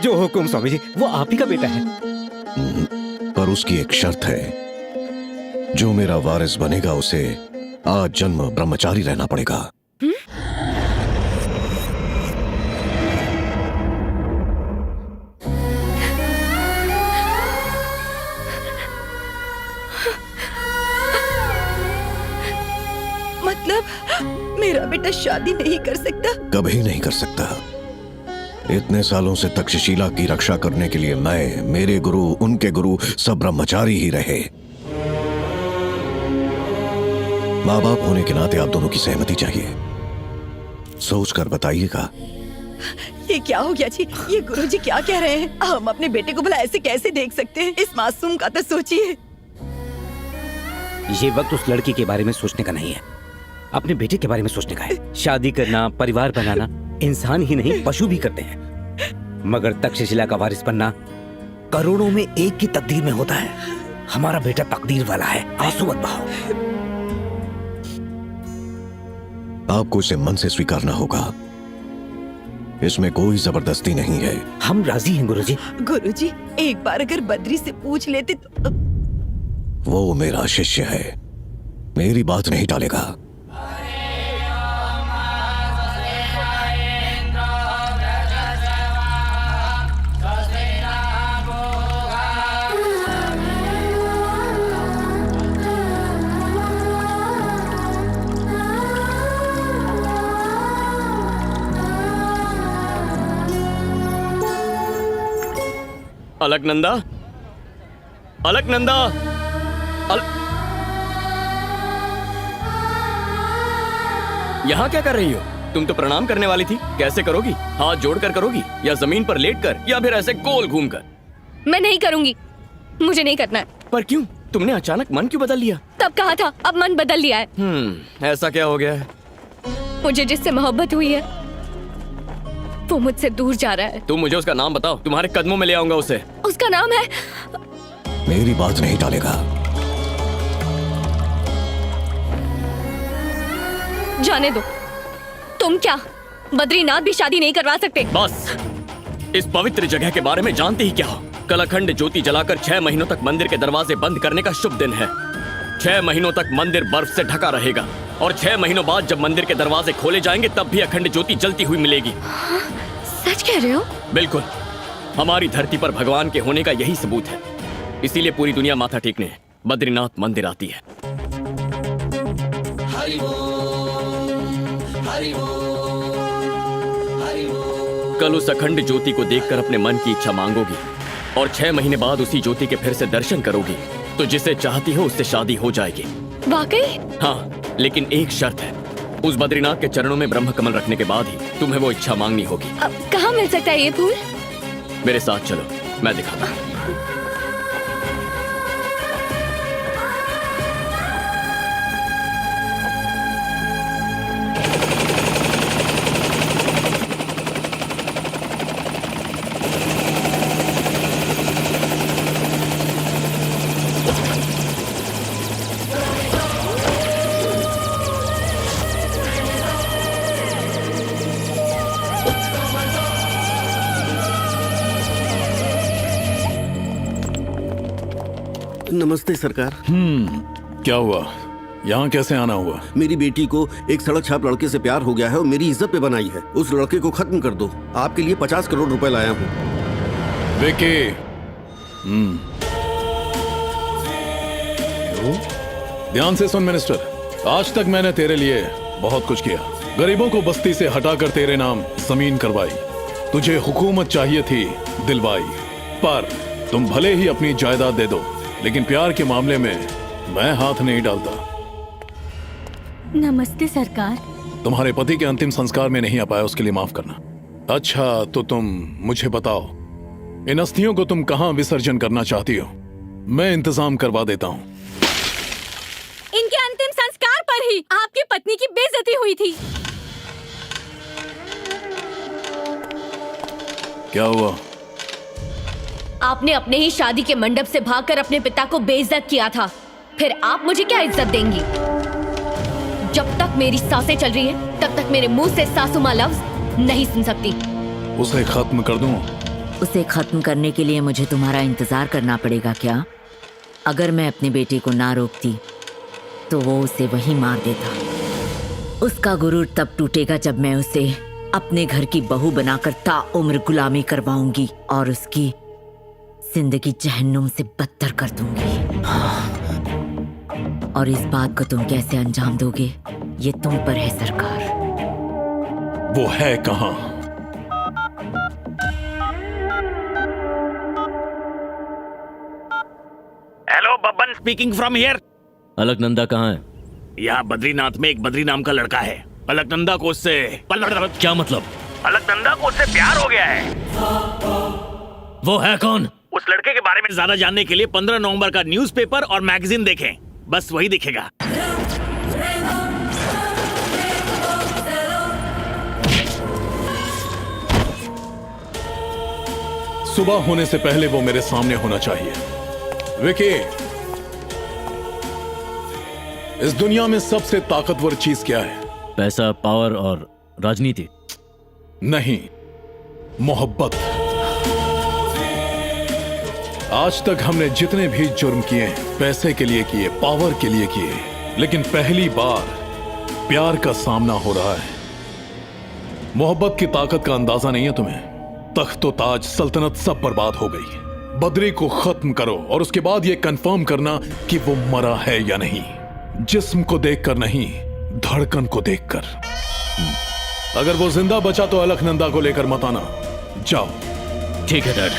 जो हुकुम स्वामी जी, वो आप ही का बेटा है। पर उसकी एक शर्त है, जो मेरा वारिस बनेगा उसे आज जन्म ब्रह्मचारी रहना पड़ेगा। मतलब मेरा बेटा शादी नहीं कर सकता? कभी नहीं कर सकता। इतने सालों से तक्षशिला की रक्षा करने के लिए मैं, मेरे गुरु, उनके गुरु सब ब्रह्मचारी ही रहे। माँ बाप होने के नाते आप दोनों की सहमति चाहिए, सोच कर बताइएगा। ये क्या हो गया जी? ये गुरुजी क्या कह रहे हैं? हम अपने बेटे को भला ऐसे कैसे देख सकते हैं? इस मासूम का तो सोचिए। ये वक्त उस लड़की के बारे में सोचने का नहीं है, अपने बेटे के बारे में सोचने का है। शादी करना, परिवार बनाना इंसान ही नहीं पशु भी करते हैं, मगर तक्षशिला का वारिस बनना करोड़ों में एक की तकदीर में होता है। हमारा बेटा तकदीर वाला है, आंसू मत बहाओ। आपको इसे मन से स्वीकारना होगा, इसमें कोई जबरदस्ती नहीं है। हम राजी हैं गुरुजी। गुरुजी, एक बार अगर बद्री से पूछ लेते तो। वो मेरा शिष्य है, मेरी बात नहीं टालेगा। अलकनंदा, अलकनंदा, यहाँ क्या कर रही हो? तुम तो प्रणाम करने वाली थी, कैसे करोगी? हाथ जोड़कर करोगी या जमीन पर लेटकर या फिर ऐसे गोल घूमकर? मैं नहीं करूंगी, मुझे नहीं करना है। पर क्यों? तुमने अचानक मन क्यों बदल लिया? तब कहा था, अब मन बदल लिया है। ऐसा क्या हो गया है? मुझे जिससे मोहब्बत हुई है वो मुझसे दूर जा रहा है। तुम मुझे उसका नाम बताओ, तुम्हारे कदमों में ले आऊंगा उसे। उसका नाम है। मेरी बात नहीं टालेगा। जाने दो। तुम क्या बद्रीनाथ भी शादी नहीं करवा सकते? बस, इस पवित्र जगह के बारे में जानते ही क्या हो? कलाखंड ज्योति जलाकर 6 महीनों तक मंदिर के दरवाजे बंद करने का शुभ दिन है। 6 महीनों तक मंदिर बर्फ से ढका रहेगा। और 6 महीनों बाद जब मंदिर के दरवाजे खोले जाएंगे तब भी अखंड ज्योति जलती हुई मिलेगी। सच कह रहे हो? बिल्कुल, हमारी धरती पर भगवान के होने का यही सबूत है। इसीलिए पूरी दुनिया माथा टेकने बद्रीनाथ मंदिर आती है। कल उस अखंड ज्योति को देखकर अपने मन की इच्छा मांगोगी और 6 महीने बाद उसी ज्योति के फिर से दर्शन करोगी तो जिसे चाहती हो उससे शादी हो जाएगी। वाकई? हाँ, लेकिन एक शर्त है, उस बद्रीनाथ के चरणों में ब्रह्म कमल रखने के बाद ही तुम्हें वो इच्छा मांगनी होगी। अब कहाँ मिल सकता है ये फूल? मेरे साथ चलो, मैं दिखाता हूँ। नमस्ते सरकार। क्या हुआ? यहाँ कैसे आना हुआ? मेरी बेटी को एक सड़क छाप लड़के से प्यार हो गया है और मेरी इज्जत पे बनाई है। उस लड़के को खत्म कर दो। आपके लिए 50 करोड़ रुपए लाया हूँ। विकी, ध्यान से सुन मिनिस्टर, आज तक मैंने तेरे लिए बहुत कुछ किया। गरीबों को बस्ती से हटाकर तेरे नाम जमीन करवाई। तुझे हुकूमत चाहिए थी, दिलवाई। पर तुम भले ही अपनी जायदाद दे दो, लेकिन प्यार के मामले में मैं हाथ नहीं डालता। नमस्ते सरकार। तुम्हारे पति के अंतिम संस्कार में नहीं आ पाया, उसके लिए माफ करना। अच्छा, तो तुम मुझे बताओ, इन अस्थियों को तुम कहां विसर्जन करना चाहती हो? मैं इंतजाम करवा देता हूं। इनके अंतिम संस्कार पर ही आपकी पत्नी की बेइज्जती हुई थी। क्या हुआ? आपने अपने ही शादी के मंडप से भागकर अपने पिता को बेइज्जत किया था, फिर आप मुझे क्या इज्जत देंगी? जब तक मेरी सांसें चल रही हैं, तब तक मेरे मुंह से सासू माँ लफ्ज नहीं सुन सकती। उसे खत्म कर दूं? उसे खत्म करने के लिए मुझे तुम्हारा इंतजार करना पड़ेगा क्या? अगर मैं अपनी बेटी को ना रोकती तो वो उसे वहीं मार देता। उसका गुरूर तब टूटेगा जब मैं उसे अपने घर की बहू बनाकर ताउम्र गुलामी करवाऊंगी और उसकी जिंदगी जहन्नुम से बदतर कर दूंगी। और इस बात को तुम कैसे अंजाम दोगे, ये तुम पर है सरकार। वो है कहां? Hello, Babban speaking from here. Alaknanda कहाँ है? यहाँ बद्रीनाथ में एक बद्री नाम का लड़का है। अलकनंदा को उससे क्या मतलब? अलकनंदा को उससे प्यार हो गया है। वो है कौन? उस लड़के के बारे में ज्यादा जानने के लिए 15 नवंबर का न्यूज़पेपर और मैगजीन देखें, बस वही दिखेगा। सुबह होने से पहले वो मेरे सामने होना चाहिए। विकी, इस दुनिया में सबसे ताकतवर चीज क्या है? पैसा, पावर और राजनीति? नहीं, मोहब्बत। आज तक हमने जितने भी जुर्म किए, पैसे के लिए किए, पावर के लिए किए, लेकिन पहली बार प्यार का सामना हो रहा है। मोहब्बत की ताकत का अंदाजा नहीं है तुम्हें? तख्तो ताज, सल्तनत सब बर्बाद हो गई। बद्री को खत्म करो और उसके बाद यह कंफर्म करना कि वो मरा है या नहीं। जिस्म को देखकर नहीं, धड़कन को देखकर। अगर वो जिंदा बचा तो अलकनंदा को लेकर मत आना। जाओ। ठीक है डैड।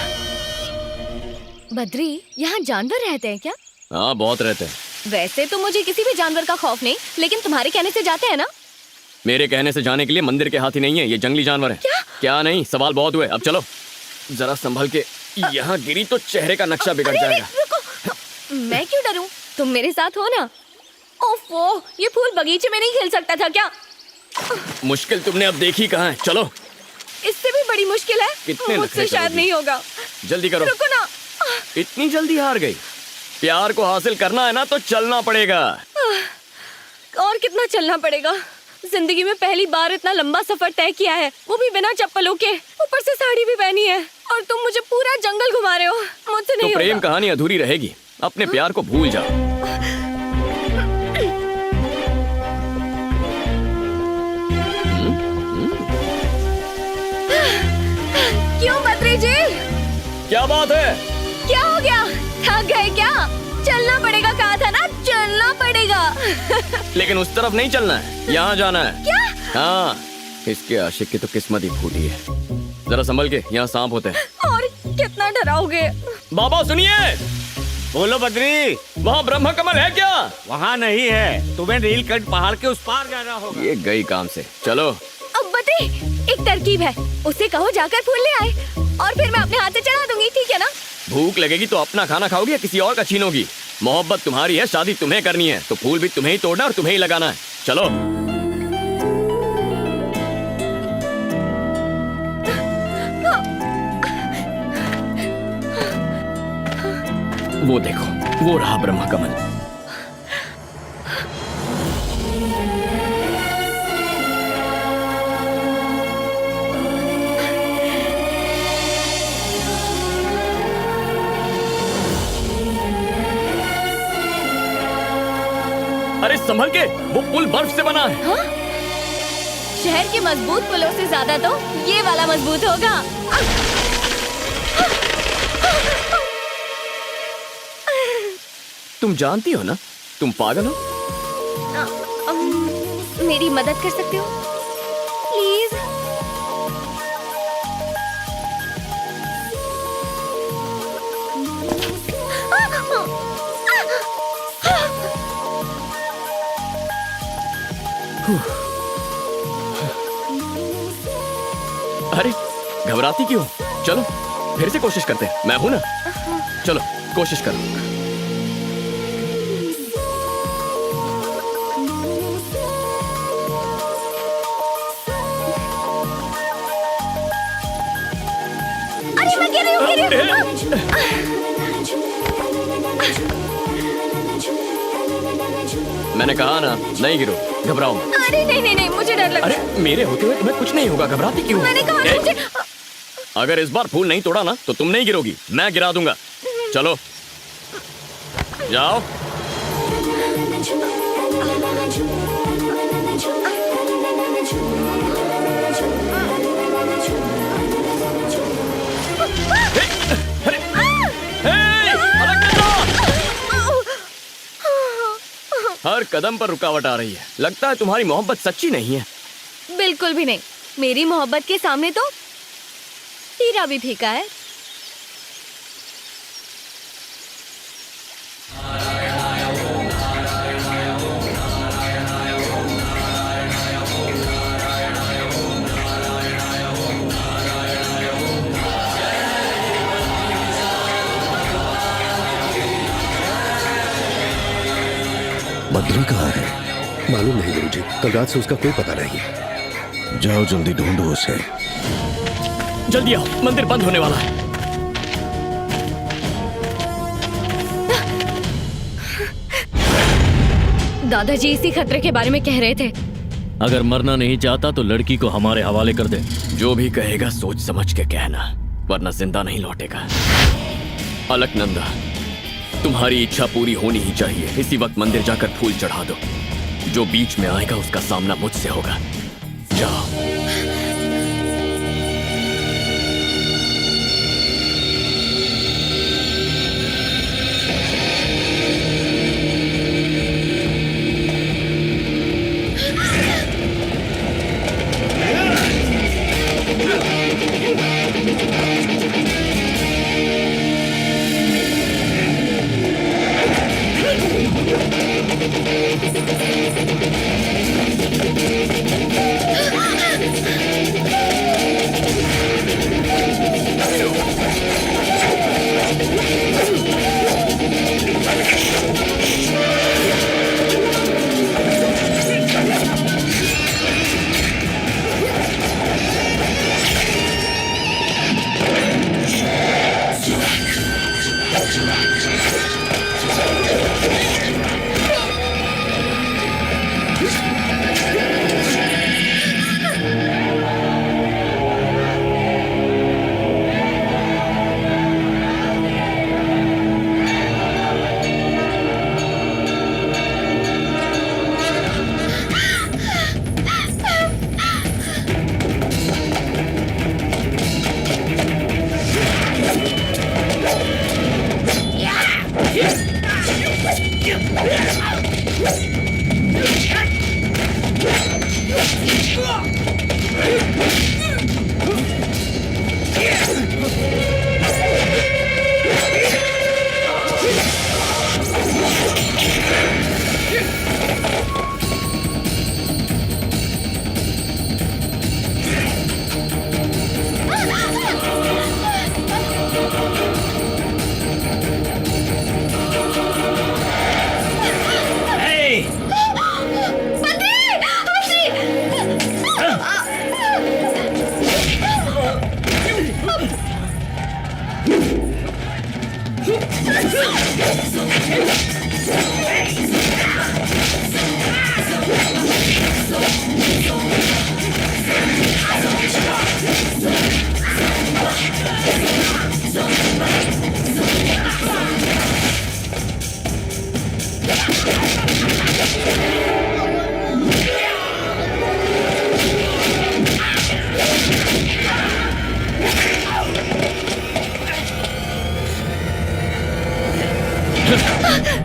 बद्री, यहाँ जानवर रहते हैं क्या? हाँ, बहुत रहते हैं। वैसे तो मुझे किसी भी जानवर का खौफ नहीं, लेकिन तुम्हारे कहने से जाते हैं ना? मेरे कहने से जाने के लिए मंदिर के हाथी नहीं है, ये जंगली जानवर है। क्या नहीं, सवाल बहुत हुए, अब चलो। जरा संभल के, यहाँ गिरी तो चेहरे का नक्शा बिगड़ जाएगा। मैं क्यों डरूं? तुम मेरे साथ हो ना। ओफो, ये फूल बगीचे में नहीं खिल सकता था क्या? मुश्किल तुमने अब देखी कहाँ है, चलो। इससे भी बड़ी मुश्किल है। कितने मुझसे शायद नहीं होगा। जल्दी करो। रुको ना। इतनी जल्दी हार गई? प्यार को हासिल करना है ना तो चलना पड़ेगा। और कितना चलना पड़ेगा? जिंदगी में पहली बार इतना लंबा सफर तय किया है, वो भी बिना चप्पलों के, ऊपर से साड़ी भी पहनी है, और तुम मुझे पूरा जंगल घुमा रहे हो। मुझसे नहीं तो प्रेम होगा। कहानी अधूरी रहेगी। अपने प्यार को भूल जाओ। लेकिन उस तरफ नहीं चलना है, यहाँ जाना है। क्या? हाँ, इसके आशिक की तो किस्मत ही फूटी है। जरा संभल के, यहाँ सांप होते हैं। और कितना डराओगे? बाबा सुनिए। बोलो बद्री, वहाँ ब्रह्म कमल है क्या? वहाँ नहीं है, तुम्हें नीलकंठ पहाड़ के उस पार जाना होगा। ये गई काम से। चलो। अब बद्री, एक तरकीब है, उसे कहो जाकर फूल ले आए और फिर मैं अपने हाथ से चढ़ा दूंगी, ठीक है ना? भूख लगेगी तो अपना खाना खाओगी या किसी और का छीनोगी? मोहब्बत तुम्हारी है, शादी तुम्हें करनी है, तो फूल भी तुम्हें ही तोड़ना और तुम्हें ही लगाना है। चलो। वो देखो, वो रहा ब्रह्म कमल। अरे संभल के, वो पुल बर्फ से बना है। हाँ? शहर के मजबूत पुलों से ज्यादा तो ये वाला मजबूत होगा। तुम जानती हो ना, तुम पागल हो। मेरी मदद कर सकते हो प्लीज? अरे घबराती क्यों? चलो फिर से कोशिश करते हैं, मैं हूं ना। चलो कोशिश करो। अरे मैं गिर रही हूँ। मैंने कहा ना, नहीं गिरो, घबराओ मत। अरे नहीं, मुझे डर लग रहा है। अरे मेरे होते हुए तुम्हें कुछ नहीं होगा, घबराती क्यों? मैंने कहा ना मुझे। अगर इस बार फूल नहीं तोड़ा ना तो तुम नहीं गिरोगी, मैं गिरा दूंगा। चलो जाओ। हर कदम पर रुकावट आ रही है। लगता है तुम्हारी मोहब्बत सच्ची नहीं है। बिल्कुल भी नहीं, मेरी मोहब्बत के सामने तो हीरा भी फीका है। बद्री कहाँ है? मालूम नहीं गुरुजी, कल रात से उसका कोई पता नहीं। जाओ जल्दी ढूंढो उसे। जल्दी आओ, मंदिर बंद होने वाला है। दादाजी इसी खतरे के बारे में कह रहे थे। अगर मरना नहीं चाहता तो लड़की को हमारे हवाले कर दे। जो भी कहेगा सोच समझ के कहना, वरना जिंदा नहीं लौटेगा। अलकनंदा, तुम्हारी इच्छा पूरी होनी ही चाहिए। इसी वक्त मंदिर जाकर फूल चढ़ा दो। जो बीच में आएगा उसका सामना मुझसे होगा। जाओ।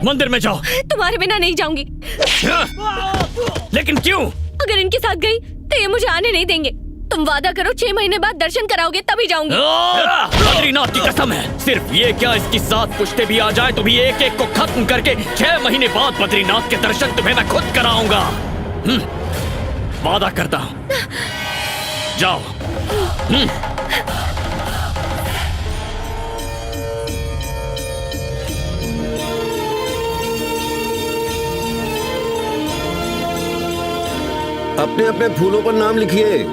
मंदिर में जाओ। तुम्हारे बिना नहीं जाऊंगी। लेकिन क्यों? अगर इनके साथ गई तो ये मुझे आने नहीं देंगे। तुम वादा करो 6 महीने बाद दर्शन कराओगे तभी जाऊंगी। बद्रीनाथ की कसम है, सिर्फ ये क्या इसकी 7 पुश्ते भी आ जाए तो भी एक एक को खत्म करके 6 महीने बाद बद्रीनाथ के दर्शन तुम्हें मैं खुद कराऊंगा। वादा करता हूँ। जाओ। अपने अपने फूलों पर नाम लिखिए।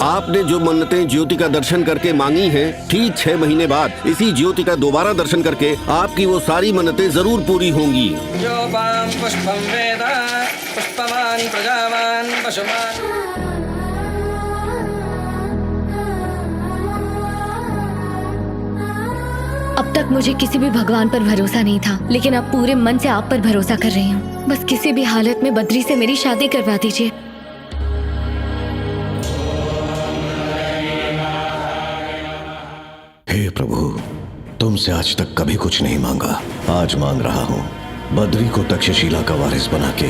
आपने जो मन्नतें ज्योति का दर्शन करके मांगी हैं, ठीक 6 महीने बाद इसी ज्योति का दोबारा दर्शन करके आपकी वो सारी मन्नतें जरूर पूरी होंगी। पुष्पम वेद पुष्पवान प्रजावान पशुमान। अब तक मुझे किसी भी भगवान पर भरोसा नहीं था, लेकिन अब पूरे मन से आप पर भरोसा कर रही हूँ। बस किसी भी हालत में बद्री से मेरी शादी करवा दीजिए। हे प्रभु, तुमसे आज तक कभी कुछ नहीं मांगा, आज मांग रहा हूँ। बद्री को तक्षशिला का वारिस बना के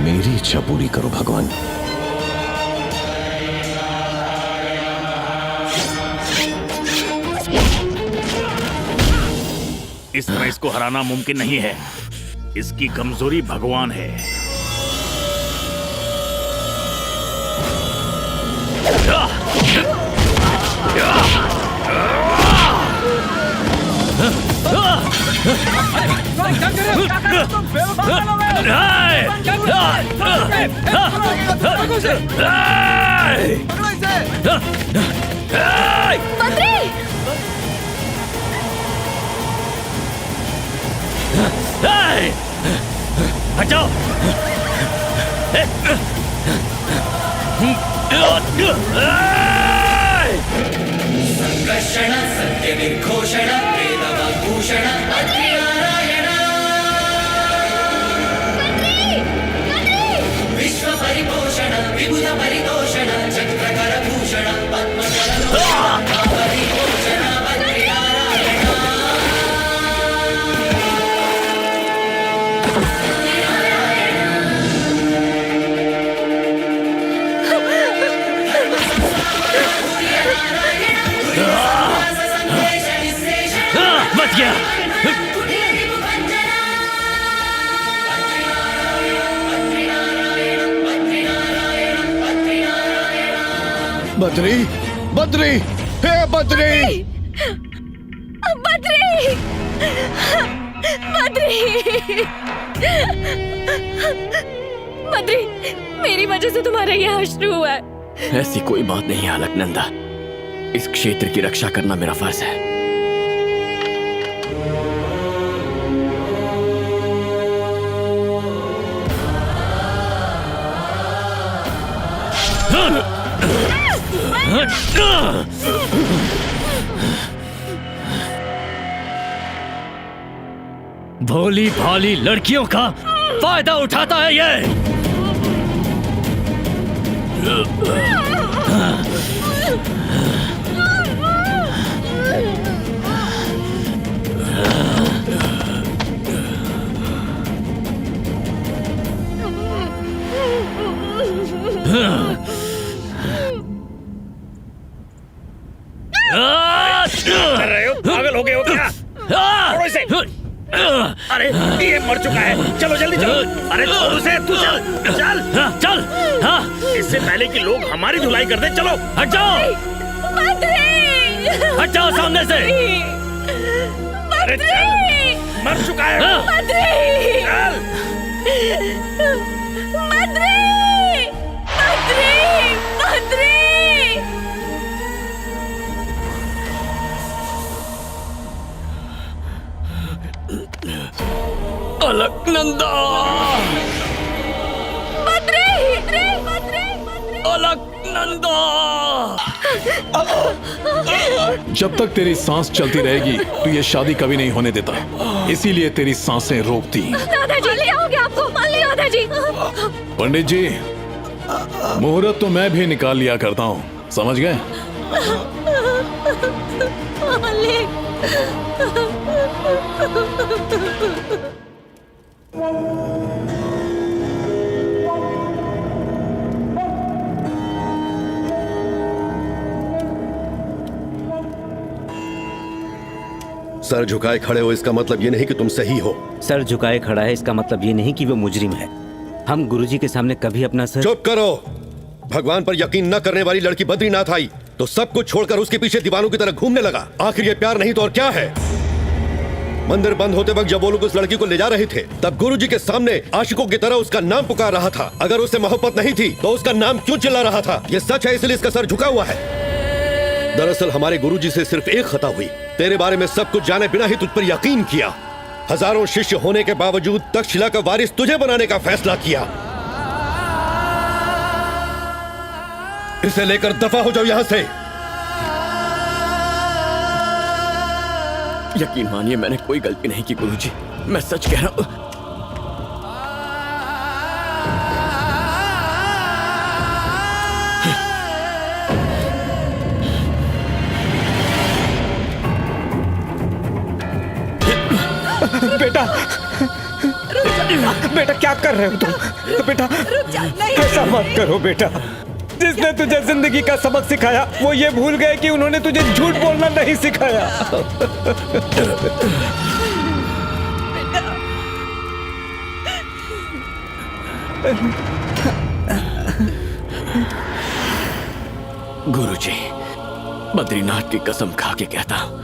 मेरी इच्छा पूरी करो भगवान। इस तरह इसको हराना मुमकिन नहीं है। इसकी कमजोरी भगवान है। हटाओ। संकर्षण सत्य निर्घोषण वेदवाग्भूषण अग्निनारायण विश्व परिपोषण विबुध परितोषण चक्रकर भूषण पद्मकरण परिपोषण मत गया। बद्री, बद्री, हे बद्री, बद्री, बद्री, बद्री, मेरी वजह से तुम्हारा यह शुरू हुआ है। ऐसी कोई बात नहीं है अलकनंदा। इस क्षेत्र की रक्षा करना मेरा फर्ज है। भोली भाली लड़कियों का फायदा उठाता है ये। कर रहे हो? पागल हो गए हो क्या? छोड़ो इसे। अरे ये मर चुका है, चलो जल्दी चलो। अरे छोड़ उसे, तू चल चल चल। इससे पहले कि लोग हमारी धुलाई कर दें, चलो हट जाओ, हट जाओ सामने से। अरे चल, मर चुका है। चल। अलकनंदा, अलकनंदा। जब तक तेरी सांस चलती रहेगी तो ये शादी कभी नहीं होने देता, इसीलिए तेरी सांसें रोकती। दादाजी ले आओगे आपको, मान लिया दादाजी। पंडित जी, मुहूर्त तो मैं भी निकाल लिया करता हूँ, समझ गए? सर झुकाए खड़े हो इसका मतलब ये नहीं कि तुम सही हो। सर झुकाए खड़ा है इसका मतलब ये नहीं कि वो मुजरिम है। हम गुरुजी के सामने कभी अपना सर। चुप करो। भगवान पर यकीन न करने वाली लड़की बद्रीनाथ आई तो सब कुछ छोड़कर उसके पीछे दीवानों की तरह घूमने लगा। आखिर ये प्यार नहीं तो और क्या है? मंदिर बंद होते वक्त जब वो लोग उस लड़की को ले जा रहे थे तब गुरुजी के सामने आशिकों की तरह उसका नाम पुकार रहा था। अगर उससे मोहब्बत नहीं थी तो उसका नाम क्यों चिल्ला रहा था? ये सच है, इसलिए इसका सर झुका हुआ है। दरअसल हमारे गुरुजी से सिर्फ एक खता हुई, तेरे बारे में सब कुछ जाने बिना ही तुझ पर यकीन किया। हजारों शिष्य होने के बावजूद तक्षशिला का वारिस तुझे बनाने का फैसला किया। इसे लेकर दफा हो जाओ यहां से। यकीन मानिए मैंने कोई गलती नहीं की गुरुजी, मैं सच कह रहा हूं। बेटा, बेटा क्या कर रहे हो तुम? तो बेटा ऐसा मत करो बेटा। जिसने तुझे जिंदगी का सबक सिखाया वो ये भूल गए कि उन्होंने तुझे झूठ बोलना नहीं सिखाया। गुरुजी, बद्रीनाथ की कसम खा के कहता हूं,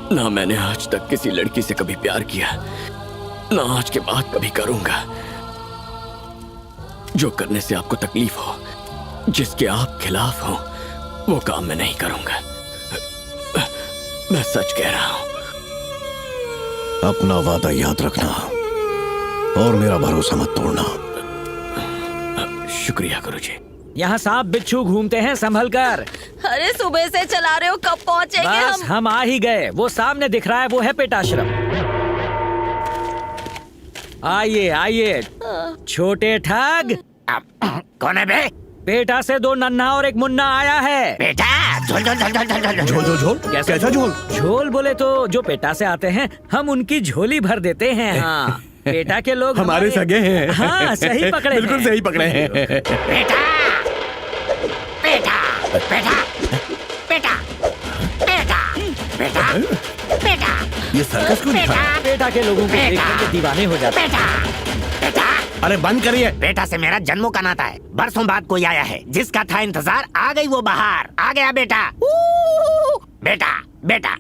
ना मैंने आज तक किसी लड़की से कभी प्यार किया, ना आज के बाद कभी करूंगा। जो करने से आपको तकलीफ हो, जिसके आप खिलाफ हो, वो काम मैं नहीं करूंगा। मैं सच कह रहा हूं। अपना वादा याद रखना और मेरा भरोसा मत तोड़ना। शुक्रिया गुरुजी। यहाँ सांप बिच्छू घूमते हैं, संभल कर। अरे सुबह से चला रहे हो, कब पहुँचेंगे बस हम आ ही गए। वो सामने दिख रहा है, वो है पेटाश्रम। आइए आइए छोटे ठग। कौन है बे? पेटा से 2 नन्हा और 1 मुन्ना आया है। बेटा झोल झोल झोल झोल झोल झोल झोल झोल कैसा झोल? झोल बोले तो जो पेटा से आते हैं हम उनकी झोली भर देते हैं। हाँ, पेटा के लोग हमारे सगे हैं। हाँ सही पकड़े, बिल्कुल सही पकड़े हैं। बेटा बेटा बेटा बेटा बेटा बेटा बेटा ये सर्कस क्यों दिखा? पेटा के लोगों को देख के दीवाने हो जाते हैं। बेटा अरे बंद करिए। बेटा से मेरा जन्मों का नाता है। बरसों बाद कोई आया है, जिसका था इंतजार, आ गई वो बाहर। आ गया बेटा। बेटा बेटा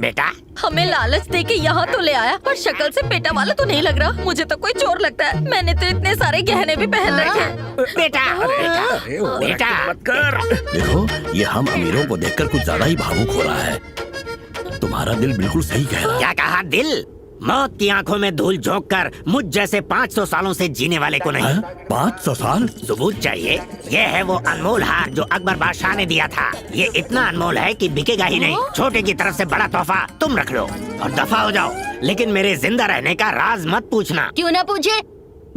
बेटा हमें लालच दे के यहाँ तो ले आया, पर शक्ल से पेटा वाला तो नहीं लग रहा। मुझे तो कोई चोर लगता है। मैंने तो इतने सारे गहने भी पहन रखे। बेटा बेटा मत कर। देखो, ये हम अमीरों को देखकर कुछ ज्यादा ही भावुक हो रहा है। तुम्हारा दिल बिल्कुल सही कह रहा है। क्या कहा दिल? मौत की आंखों में धूल झोंक कर मुझ जैसे 500 सालों से जीने वाले को नहीं। 500 साल? सबूत चाहिए? ये है वो अनमोल हार जो अकबर बादशाह ने दिया था। ये इतना अनमोल है कि बिकेगा ही नहीं। छोटे की तरफ से बड़ा तोहफा तुम रख लो और दफा हो जाओ। लेकिन मेरे जिंदा रहने का राज मत पूछना। क्यों ना पूछे?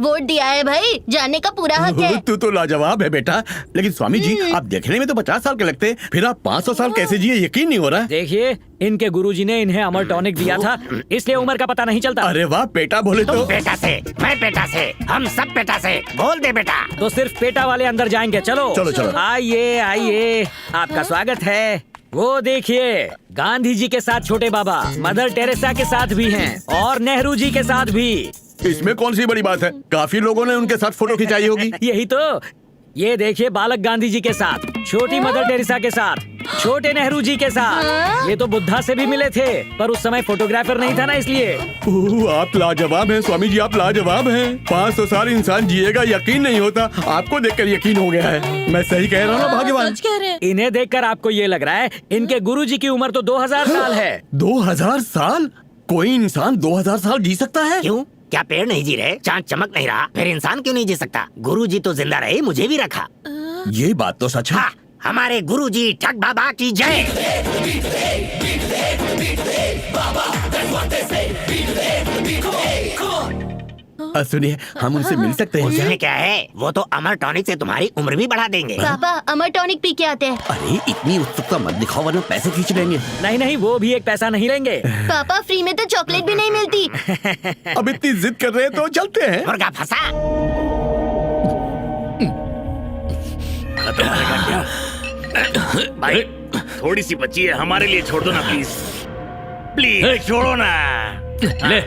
वोट दिया है भाई, जानने का पूरा हक है। तू तो लाजवाब है बेटा। लेकिन स्वामी जी, आप देखने में तो 50 साल के लगते, फिर आप 500 साल कैसे जिए? यकीन नहीं हो रहा। देखिए, इनके गुरुजी ने इन्हें अमर टॉनिक दिया था, इसलिए उम्र का पता नहीं चलता। अरे वाह, पेटा बोले तो। पेटा से, मैं पेटा से, हम सब पेटा से। बोल दे बेटा। तो सिर्फ पेटा वाले अंदर जाएंगे। चलो चलो चलो। आइए आइए, आपका स्वागत है। वो देखिए, गांधी जी के साथ छोटे बाबा, मदर टेरेसा के साथ भी हैं और नेहरू जी के साथ भी। इसमें कौन सी बड़ी बात है? काफी लोगों ने उनके साथ फोटो खिंचाई होगी। यही तो। ये देखिए, बालक गांधी जी के साथ, छोटी मदर टेरेसा के साथ, छोटे नेहरू जी के साथ। ये तो बुद्धा से भी मिले थे, पर उस समय फोटोग्राफर नहीं था ना, इसलिए। आप लाजवाब हैं स्वामी जी, आप लाजवाब हैं। 500 साल इंसान जिएगा, यकीन नहीं होता। आपको देखकर यकीन हो गया है। मैं सही कह रहा हूँ ना भाग्यवान? इन्हें देखकर आपको ये लग रहा है, इनके गुरुजी की उम्र तो 2000 साल है। 2000 साल? कोई इंसान 2000 साल जी सकता है? क्यों? क्या पेड़ नहीं जी रहे? चांद चमक नहीं रहा? फिर इंसान क्यों नहीं जी सकता? गुरुजी तो जिंदा रहे, मुझे भी रखा। ये बात तो सच है। हाँ, हमारे गुरुजी ठग बाबा की जय। सुनिए, हम उनसे मिल सकते हैं? उसमें क्या है? वो तो अमर टॉनिक से तुम्हारी उम्र भी बढ़ा देंगे। पापा, अमर टॉनिक पी के आते हैं। अरे इतनी उत्सुकता मत दिखाओ, वरना पैसे खींच लेंगे। नहीं नहीं, वो भी एक पैसा नहीं लेंगे। पापा, फ्री में तो चॉकलेट भी नहीं मिलती। अब इतनी जिद कर रहे हैं तो चलते हैं। मुर्गा फंसा। भाई, थोड़ी सी बची है, हमारे लिए छोड़ दो ना प्लीज। प्लीज छोड़ो ना। ले।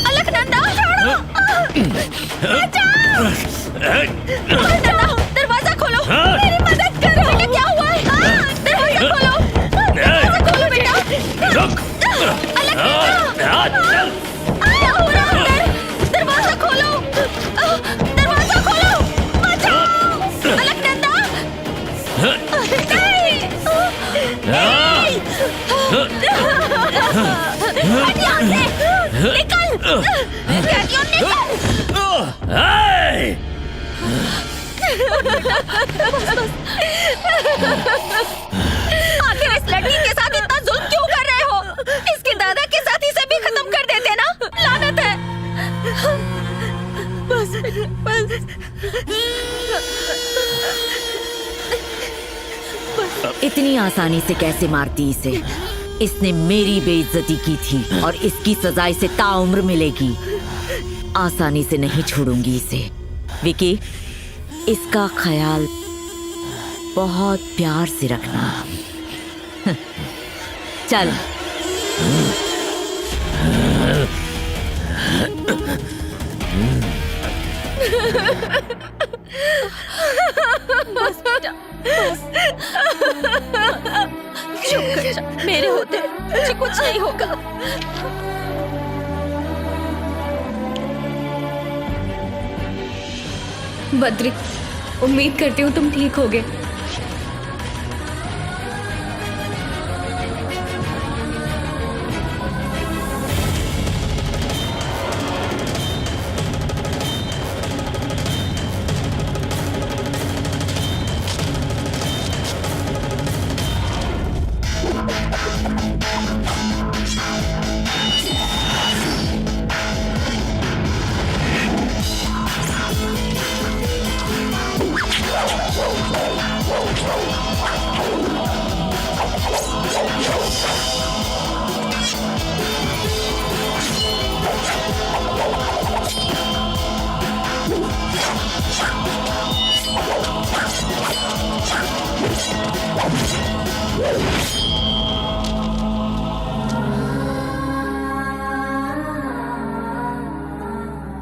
अलकनंदा, छोड़ो। दरवाजा खोलो, मेरी मदद करो। बेटा, क्या हुआ है? दरवाजा खोलो, दरवाजा खोलो बेटा। अलकनंदा, क्या हो रहा है? दरवाजा खोलो, दरवाजा खोलो, बचाओ। अलकनंदा, हट यहाँ से, निकल, कैटियन निकल। आखिर इस लड़की के साथ इतना जुल्म क्यों कर रहे हो? इसके दादा के साथ इसे भी खत्म कर देते ना। लानत है। बस बस इतनी आसानी से कैसे मारती इसे? इसने मेरी बेइज्जती की थी और इसकी सजा इसे ताउम्र मिलेगी। आसानी से नहीं छोड़ूंगी इसे। विकी, इसका ख्याल बहुत प्यार से रखना। चल। बस बेटा, बस। चुप कर जा, मेरे होते मुझे कुछ नहीं होगा। बद्री, उम्मीद करती हूँ तुम ठीक होगे।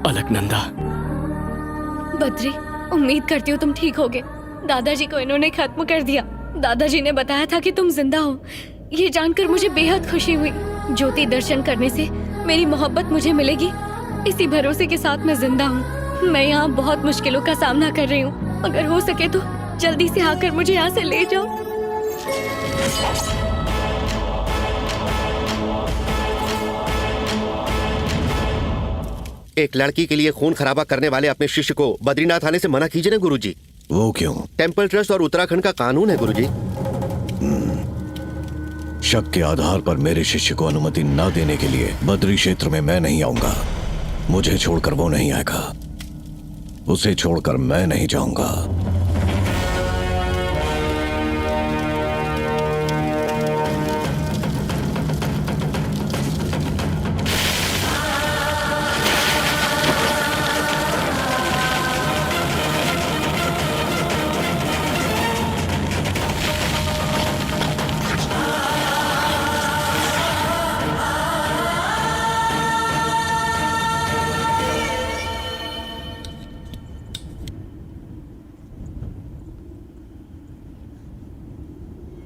अलकनंदा। बद्री, उम्मीद करती हूँ तुम ठीक होगे। दादाजी को इन्होंने खत्म कर दिया। दादाजी ने बताया था कि तुम जिंदा हो। ये जानकर मुझे बेहद खुशी हुई। ज्योति दर्शन करने से मेरी मोहब्बत मुझे मिलेगी, इसी भरोसे के साथ मैं जिंदा हूँ। मैं यहाँ बहुत मुश्किलों का सामना कर रही हूँ। अगर हो सके तो जल्दी से आकर मुझे यहाँ से ले जाओ। एक लड़की के लिए खून खराबा करने वाले अपने शिष्य को बद्रीनाथ आने से मना कीजिए ना गुरुजी। वो क्यों? टेंपल ट्रस्ट और उत्तराखंड का कानून है गुरुजी। शक के आधार पर मेरे शिष्य को अनुमति न देने के लिए बद्री क्षेत्र में मैं नहीं आऊंगा। मुझे छोड़कर वो नहीं आएगा, उसे छोड़कर मैं नहीं जाऊंगा।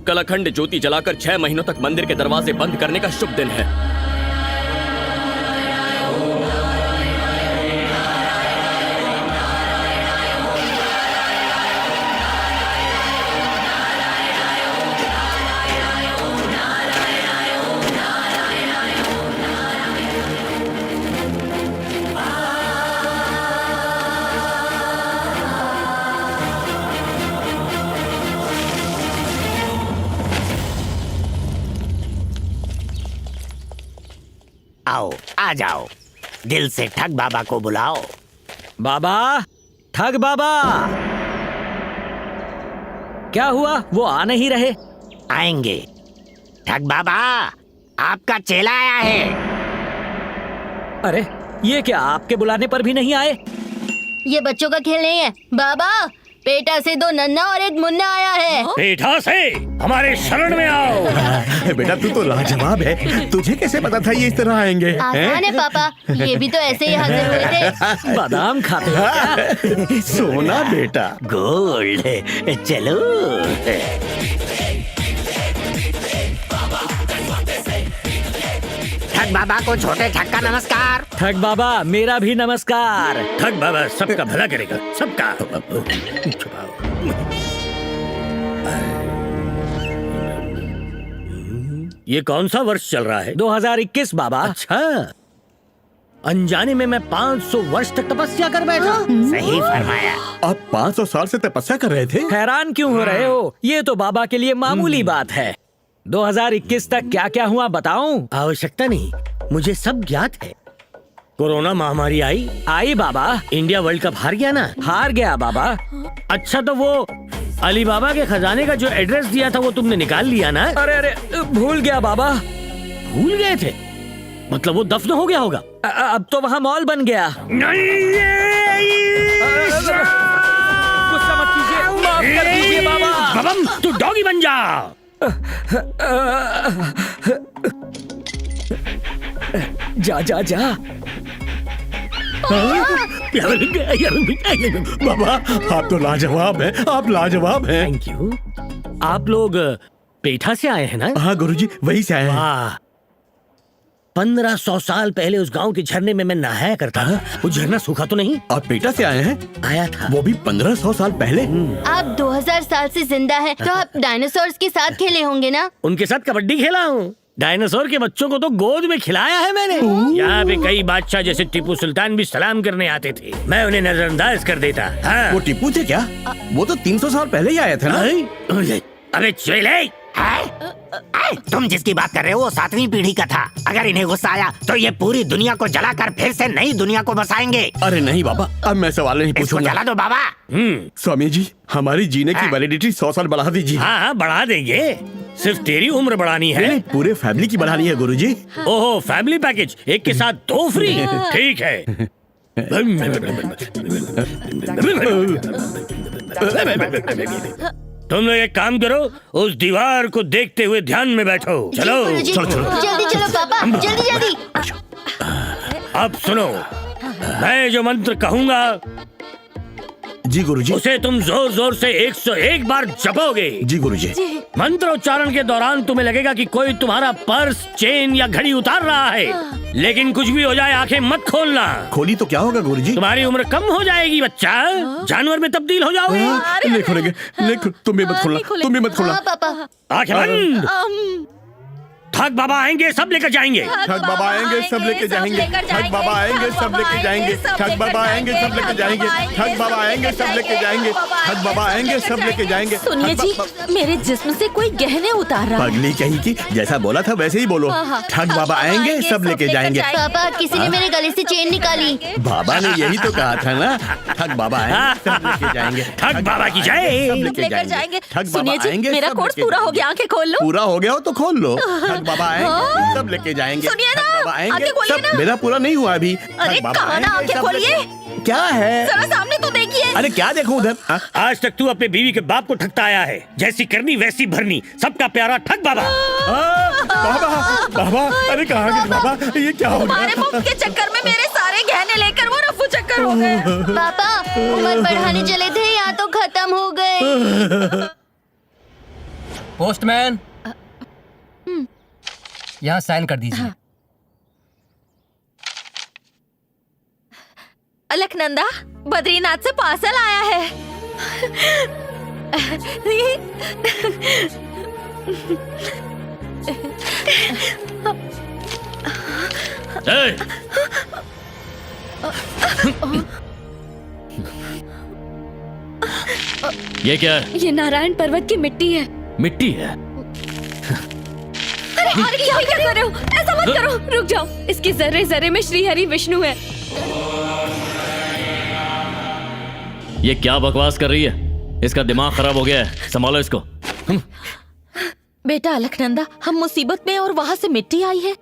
कलाखंड ज्योति जलाकर 6 महीनों तक मंदिर के दरवाजे बंद करने का शुभ दिन है। आओ, आ जाओ। दिल से ठग बाबा को बुलाओ। बाबा, ठग बाबा, क्या हुआ? वो आ नहीं रहे। आएंगे। ठग बाबा, आपका चेला आया है। अरे, ये क्या आपके बुलाने पर भी नहीं आए? ये बच्चों का खेल नहीं है बाबा। पेटा से 2 नन्ना और 1 मुन्ना आया है। पेटा से हमारे शरण में आओ। बेटा तू तो लाजवाब है। तुझे कैसे पता था ये इस तरह आएंगे? आसान है पापा, ये भी तो ऐसे ही हाजिर हुए थे। बादाम खाते हो क्या? सोना बेटा। गोल्ड। चलो। ठग बाबा को छोटे ठग का नमस्कार। ठग बाबा, मेरा भी नमस्कार। ठग बाबा सबका भला करेगा, सबका। ये कौन सा वर्ष चल रहा है? 2021 बाबा। अच्छा, अनजाने में मैं 500 वर्ष तक तपस्या कर बैठा। सही फरमाया। आप 500 साल से तपस्या कर रहे थे? हैरान क्यों हो रहे हो? ये तो बाबा के लिए मामूली बात है। 2021 तक क्या क्या हुआ बताऊं? आवश्यकता नहीं, मुझे सब ज्ञात है। कोरोना महामारी आई बाबा। इंडिया वर्ल्ड कप हार गया ना? हार गया बाबा। अच्छा, तो वो अली बाबा के खजाने का जो एड्रेस दिया था वो तुमने निकाल लिया ना? अरे अरे, भूल गया बाबा। भूल गए थे? मतलब वो दफन हो गया होगा। अब तो वहाँ मॉल बन गया। गुस्सा मत कीजिए, माफ कर दीजिए बाबा। बबम, तू डॉगी बन जा। जा जा जा। बाबा, आप तो लाजवाब हैं। आप लाजवाब हैं। Thank you. आप लोग पेठा से आए हैं ना? हाँ गुरुजी, वही से आए हैं। वाह, 1500 साल पहले उस गांव के झरने में मैं नहाया करता था। वो झरना सूखा तो नहीं? आप पेटा से आए हैं? आया था। वो भी 1500 साल पहले। आप 2000 साल से जिंदा हैं, तो आप डायनासोर्स के साथ खेले होंगे ना? उनके साथ कबड्डी खेला हूँ। डायनासोर के बच्चों को तो गोद में खिलाया है मैंने। यहाँ पे कई बादशाह जैसे टीपू सुल्तान भी सलाम करने आते थे, मैं उन्हें नजरअंदाज कर देता। हाँ। वो टीपू थे क्या? वो तो 300 साल पहले ही आया था ना? अबे चेले, तुम जिसकी बात कर रहे हो वो 7वीं पीढ़ी का था। अगर इन्हें गुस्सा आया तो ये पूरी दुनिया को जलाकर फिर से नई दुनिया को बसाएंगे। अरे नहीं बाबा, अब मैं सवाल नहीं पूछूंगा। जला दो बाबा। स्वामी जी, हमारी जीने की वैलिडिटी 100 साल बढ़ा दीजिए। हाँ, बढ़ा देंगे। सिर्फ तेरी उम्र बढ़ानी है? नहीं, पूरे फैमिली की बढ़ानी है गुरुजी। ओहो, फैमिली पैकेज, एक के साथ 2 फ्री। ठीक है। तुम लोग एक काम करो, उस दीवार को देखते हुए ध्यान में बैठो। चलो चलो चलो जल्दी चलो पापा, जल्दी जल्दी। अब सुनो, मैं जो मंत्र कहूंगा जी गुरुजी। उसे तुम जोर जोर से 101 बार जपोगे। जी गुरुजी। मंत्रोच्चारण के दौरान तुम्हें लगेगा कि कोई तुम्हारा पर्स, चेन या घड़ी उतार रहा है, लेकिन कुछ भी हो जाए आंखें मत खोलना। खोली तो क्या होगा गुरुजी? तुम्हारी उम्र कम हो जाएगी बच्चा, जानवर में तब्दील हो जाओगे। नहीं खोलेंगे, तुम भी मत खोलना, तुम भी मत खोलना। आंखें बंद। ठग बाबा आएंगे, सब लेकर जाएंगे। ठग बाबा आएंगे, सब लेके जाएंगे। ठग बाबा आएंगे, सब लेके जाएंगे। ठग बाबा आएंगे, सब लेके जाएंगे। ठग बाबा आएंगे, सब लेके जाएंगे। ठग बाबा आएंगे, सब लेके जाएंगे। सुनिए जी, मेरे जिस्म से कोई गहने उतार रहा है। पगली कहीं की, जैसा बोला था वैसे ही बोलो। ठग बाबा आएंगे, सब लेके जाएंगे। पापा किसी ने मेरे गले से चेन निकाली। बाबा ने यही तो कहा था ना, ठग बाबा आएंगे, सब लेके जाएंगे। ठग बाबा की जय। सब लेके जाएंगे। ठग सुनिए बाबा जी, आएंगे, मेरा सब कोर्स लेके पूरा हो जाएंगे। गया, आंखें खोल लो। पूरा हो गया हो तो खोल लो। ठग बाबा आएंगे, सब लेके जाएंगे। सुनिए ना, ठग बाबा आएंगे, आंखें खोलिए सब। ना। मेरा पूरा नहीं हुआ अभी। अरे ठग बाबा कहाँ ना, आएंगे, आंखें सब खोलिए। लेके- क्या है? जरा सामने तो देखिए। अरे क्या देखूं उधर? आज तक तू अपने बीवी के बाप को ठगता आया है, जैसी करनी वैसी भरनी, सबका प्यारा ठग बाबा। बाबा बाबा, अरे कहाँ गए बाबा? ये क्या हो तुम्हारे गया? मुफ्त के चक्कर में मेरे सारे गहने लेकर वो रफू चक्कर हो गए। पापा उम्र बढ़ाने चले थे, यहाँ तो खत्म हो गए। पोस्टमैन, यहाँ साइन कर दीजिए। अलकनंदा, बद्रीनाथ से पार्सल आया है। ये क्या है? ये नारायण पर्वत की मिट्टी है। मिट्टी है? अरे क्या कर रहे हो? ऐसा मत करो, रुक जाओ। इसकी जर्रे जर्रे में श्री हरि विष्णु है। ये क्या बकवास कर रही है? इसका दिमाग खराब हो गया है, संभालो इसको। बेटा अलकनंदा, हम मुसीबत में और वहाँ से मिट्टी आई है।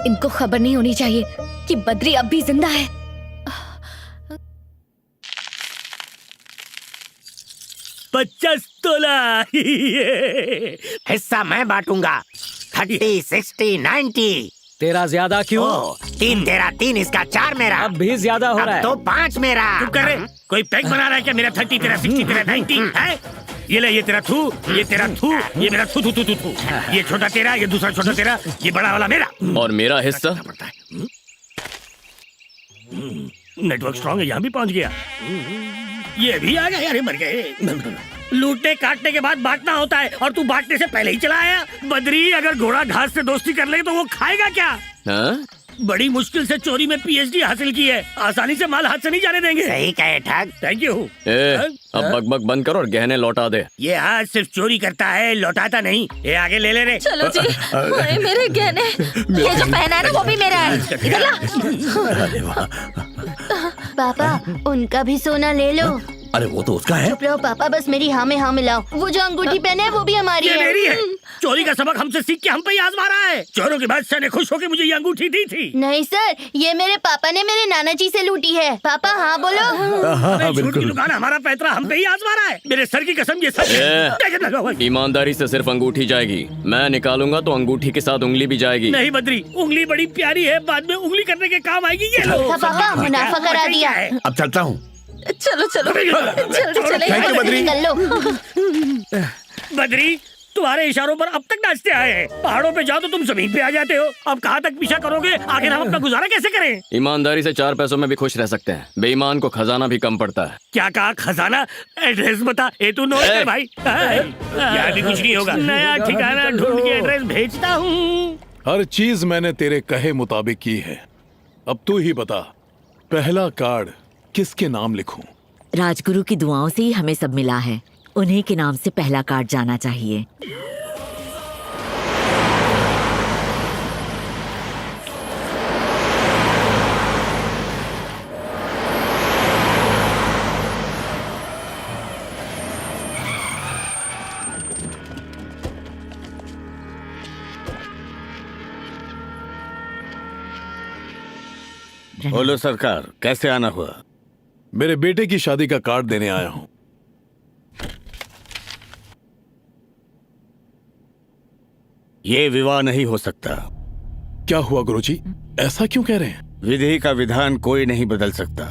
इनको खबर नहीं होनी चाहिए कि बद्री अब भी जिंदा है। पचास तोला। हिस्सा मैं बांटूंगा। 30, 60, 90। तेरा ज्यादा क्यों? 3 तेरा, 3 इसका, 4 मेरा। अब भी ज्यादा हो रहा है। तो 5 मेरा। चुप कर रे, कोई पैक बना रहा है क्या? मेरा 30, तेरा 60, तेरा 90 है? ये ले, ये तेरा थू, ये तेरा थू, ये मेरा थू थू थू थू थू। ये छोटा तेरा, ये दूसरा छोटा तेरा, ये बड़ा वाला मेरा। और मेरा हिस्सा? नेटवर्क स्ट्रांग है, यहाँ भी पहुँच गया। ये भी आ गया, अरे मर गए। लूटने काटने के बाद बांटना होता है, और तू बांटने से पहले ही चला आया। बद्री, अगर घोड़ा घास से दोस्ती कर ले तो वो खाएगा क्या? हाँ? बड़ी मुश्किल से चोरी में पीएचडी हासिल की है, आसानी से माल हाथ से नहीं जाने देंगे। सही कहे ठग। Thank you. अब बकबक बंद करो और गहने लौटा दे। ये आज सिर्फ चोरी करता है, लौटाता नहीं। ये आगे ले ले रे। चलो जी। अरे मेरे गहने, ये जो पहना है ना वो भी मेरा है। इधर ला। पापा उनका भी सोना ले लो। अरे वो तो उसका है। चुप रहो पापा, बस मेरी हाँ में हाँ मिलाओ। वो जो अंगूठी पहने है वो भी हमारी ये है। मेरी है। चोरी का सबक हमसे सीख के हम पे ही आजमा रहा है। चोरों के बादशाह ने खुश होकर मुझे ये अंगूठी दी थी। नहीं सर, ये मेरे पापा ने मेरे नाना जी से लूटी है। पापा हाँ बोलो। अबे, झूठ की दुकान, हमारा पैतरा हम पे ही आजमा रहा है। मेरे सर की कसम, ये सच। ईमानदारी से सिर्फ अंगूठी जाएगी। मैं निकालूंगा तो अंगूठी के साथ उंगली भी जाएगी। नहीं बद्री, उंगली बड़ी प्यारी है, बाद में उंगली करने के काम आएगी। ये लो। पापा मुनाफा करा दिया। अब चलता हूँ। चलो चलो जल्दी चले। Thank you Badri. निकल लो। बद्री, तुम्हारे इशारों पर अब तक नाचते आए हैं। पहाड़ों पे जाओ तो तुम जमीन पे आ जाते हो। अब कहाँ तक पीछा करोगे? आखिर हम अपना गुजारा कैसे करें? ईमानदारी से 4 पैसों में भी खुश रह सकते हैं, बेईमान को खजाना भी कम पड़ता है। क्या कहा? खजाना? एड्रेस बता। ए तू नोट कर भाई। यहाँ भी कुछ नहीं होगा। नया ठिकाना ढूंढ के एड्रेस भेजता हूँ। हर चीज मैंने तेरे कहे मुताबिक की है। अब तू ही बता, पहला कार्ड किसके नाम लिखूं? राजगुरु की दुआओं से ही हमें सब मिला है। उन्हीं के नाम से पहला कार्ड जाना चाहिए। बोलो सरकार, कैसे आना हुआ? मेरे बेटे की शादी का कार्ड देने आया हूँ। ये विवाह नहीं हो सकता। क्या हुआ गुरुजी, ऐसा क्यों कह रहे हैं? विधि का विधान कोई नहीं बदल सकता।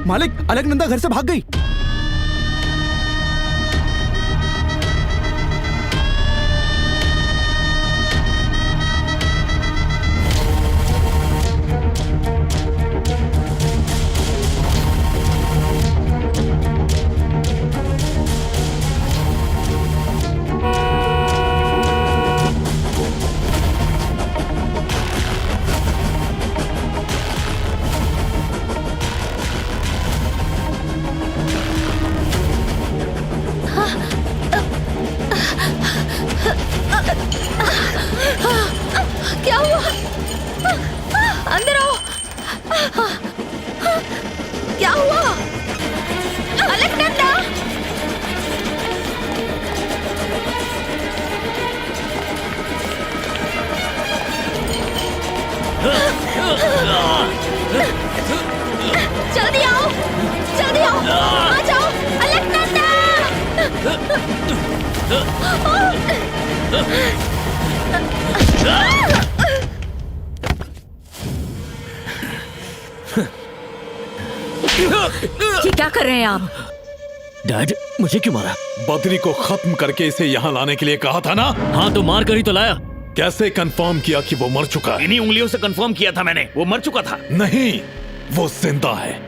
मालिक, अलकनंदा घर से भाग गई। क्या हुआ? अंदर आओ। क्या हुआ? अलकनंदा! जल्दी आओ, जल्दी आओ, आ जाओ, अलकनंदा! ये क्या कर रहे हैं आप? डैड, मुझे क्यों मारा? बद्री को खत्म करके इसे यहाँ लाने के लिए कहा था ना? हाँ, तो मार कर ही तो लाया। कैसे कंफर्म किया कि वो मर चुका है? इन्हीं उंगलियों से कंफर्म किया था मैंने, वो मर चुका था। नहीं, वो जिंदा है,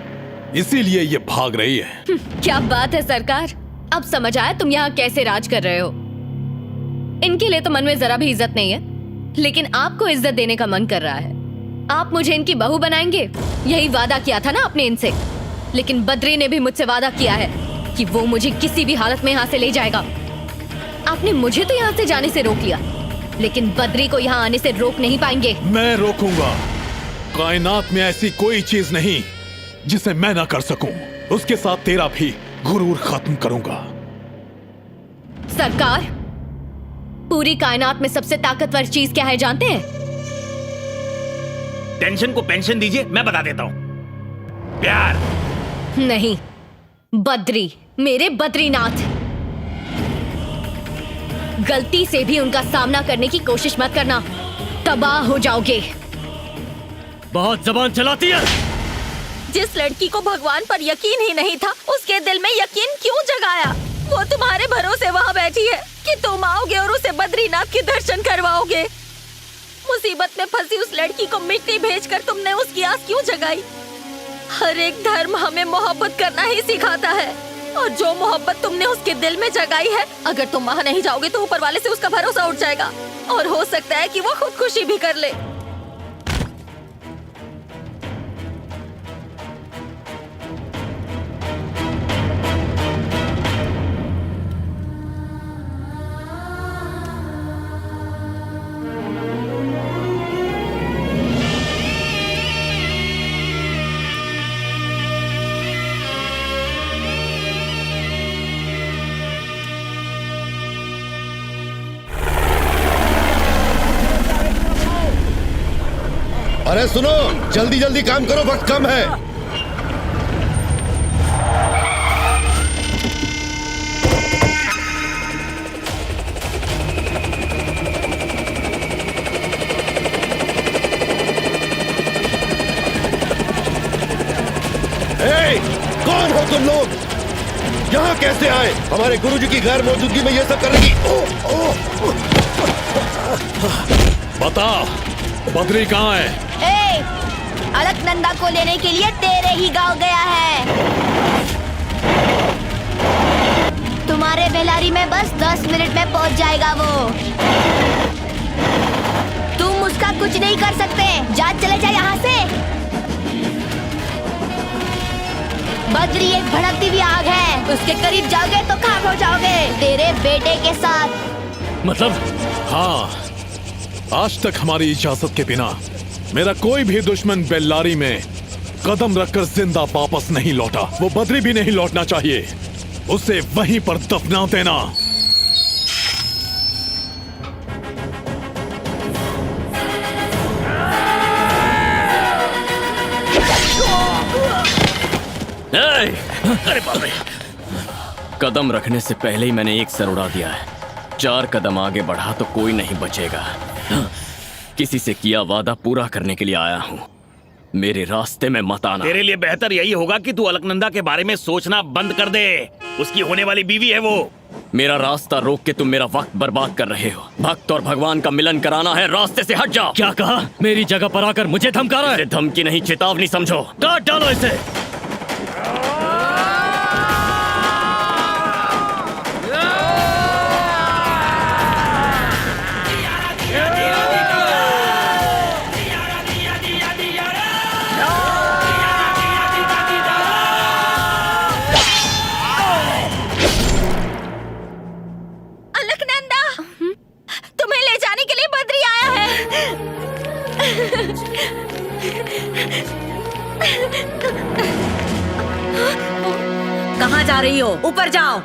इसीलिए ये भाग रही है। क्या बात है सरकार, अब समझ आया तुम यहाँ कैसे राज कर रहे हो। इनके लिए तो मन में जरा भी इज्जत नहीं है, लेकिन आपको इज्जत देने का मन कर रहा है। आप मुझे इनकी बहू बनाएंगे, यही वादा किया था ना आपने इनसे। लेकिन बद्री ने भी मुझसे वादा किया है कि वो मुझे किसी भी हालत में यहाँ से ले जाएगा। आपने मुझे तो यहाँ से जाने से रोक लिया, लेकिन बद्री को यहाँ आने से रोक नहीं पाएंगे। मैं रोकूंगा। कायनात में ऐसी कोई चीज नहीं जिसे मैं ना कर सकूं। उसके साथ तेरा भी गुरूर खत्म करूंगा। सरकार, पूरी कायनात में सबसे ताकतवर चीज क्या है जानते हैं? टेंशन को पेंशन दीजिए, मैं बता देता हूँ। प्यार नहीं, बद्री, मेरे बद्रीनाथ। गलती से भी उनका सामना करने की कोशिश मत करना, तबाह हो जाओगे। बहुत जबान चलाती है। जिस लड़की को भगवान पर यकीन ही नहीं था, उसके दिल में यकीन क्यों जगाया? वो तुम्हारे भरोसे वहाँ बैठी है कि तुम आओगे और उसे बद्रीनाथ के दर्शन करवाओगे। मुसीबत में फंसी उस लड़की को मिट्टी भेजकर तुमने उसकी आस क्यों जगाई? हर एक धर्म हमें मोहब्बत करना ही सिखाता है, और जो मोहब्बत तुमने उसके दिल में जगाई है, अगर तुम वहाँ नहीं जाओगे तो ऊपर वाले से उसका भरोसा उठ जाएगा, और हो सकता है कि वो खुदकुशी भी कर ले। अरे सुनो, जल्दी जल्दी काम करो, वक्त कम है। कौन हो तुम लोग? यहाँ कैसे आए? हमारे गुरुजी की गैर मौजूदगी में ये सब करने की? बता, बद्री कहाँ है? अलकनंदा को लेने के लिए तेरे ही गांव गया है। तुम्हारे बेलारी में बस 10 मिनट में पहुंच जाएगा वो। तुम उसका कुछ नहीं कर सकते। जा, चले जा यहाँ से। बद्री एक भड़कती हुई आग है, उसके करीब जाओगे तो खाक हो जाओगे, तेरे बेटे के साथ। मतलब? हाँ, आज तक हमारी इजाजत के बिना मेरा कोई भी दुश्मन बेल्लारी में कदम रखकर जिंदा वापस नहीं लौटा। वो बद्री भी नहीं लौटना चाहिए, उसे वहीं पर दफना देना। अरे बाप रे! कदम रखने से पहले ही मैंने एक सर उड़ा दिया है। 4 कदम आगे बढ़ा तो कोई नहीं बचेगा। किसी से किया वादा पूरा करने के लिए आया हूँ। मेरे रास्ते में मत आना। तेरे लिए बेहतर यही होगा कि तू अलकनंदा के बारे में सोचना बंद कर दे। उसकी होने वाली बीवी है वो। मेरा रास्ता रोक के तुम मेरा वक्त बर्बाद कर रहे हो। भक्त और भगवान का मिलन कराना है, रास्ते से हट जाओ। क्या कहा? मेरी जगह पर आकर मुझे धमका रहा है? धमकी नहीं, चेतावनी समझो। काट डालो इसे। कहाँ जा रही हो? ऊपर जाओ।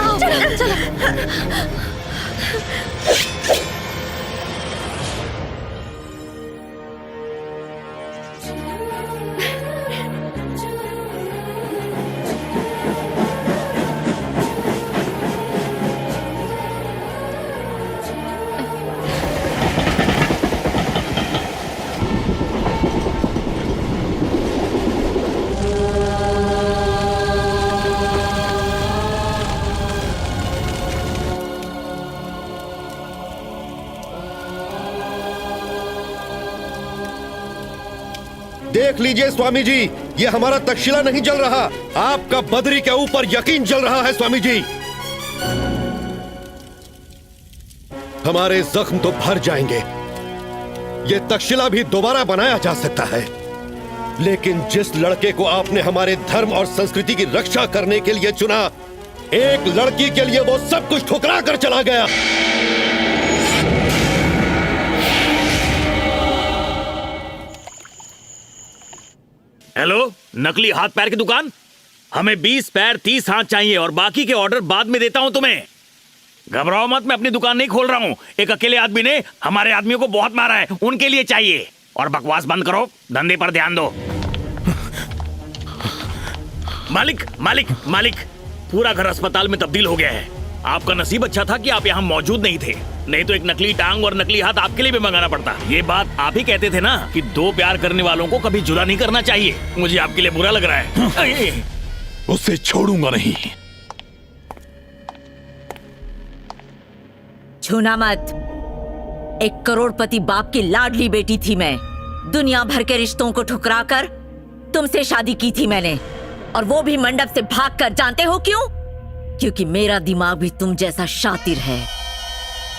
चलो, चलो। देख लीजिए स्वामी जी, ये हमारा तक्षशिला नहीं जल रहा, आपका बद्री के ऊपर यकीन जल रहा है स्वामी जी। हमारे जख्म तो भर जाएंगे, ये तक्षशिला भी दोबारा बनाया जा सकता है, लेकिन जिस लड़के को आपने हमारे धर्म और संस्कृति की रक्षा करने के लिए चुना, एक लड़की के लिए वो सब कुछ ठुकरा कर चला गया। हेलो, नकली हाथ पैर की दुकान? हमें 20 पैर 30 हाथ चाहिए और बाकी के ऑर्डर बाद में देता हूं तुम्हें। घबराओ मत, मैं अपनी दुकान नहीं खोल रहा हूं। एक अकेले आदमी ने हमारे आदमियों को बहुत मारा है, उनके लिए चाहिए। और बकवास बंद करो, धंधे पर ध्यान दो। मालिक मालिक मालिक, पूरा घर अस्पताल में तब्दील हो गया है। आपका नसीब अच्छा था कि आप यहाँ मौजूद नहीं थे, नहीं तो एक नकली टांग और नकली हाथ आपके लिए भी मंगाना पड़ता। ये बात आप ही कहते थे ना कि 2 प्यार करने वालों को कभी जुदा नहीं करना चाहिए। मुझे आपके लिए बुरा लग रहा है। उसे छोड़ूंगा नहीं। छूना मत। एक करोड़पति बाप की लाडली बेटी थी मैं। दुनिया भर के रिश्तों को ठुकराकर तुमसे शादी की थी मैंने, और वो भी मंडप से भागकर। जानते हो क्यों? क्योंकि मेरा दिमाग भी तुम जैसा शातिर है।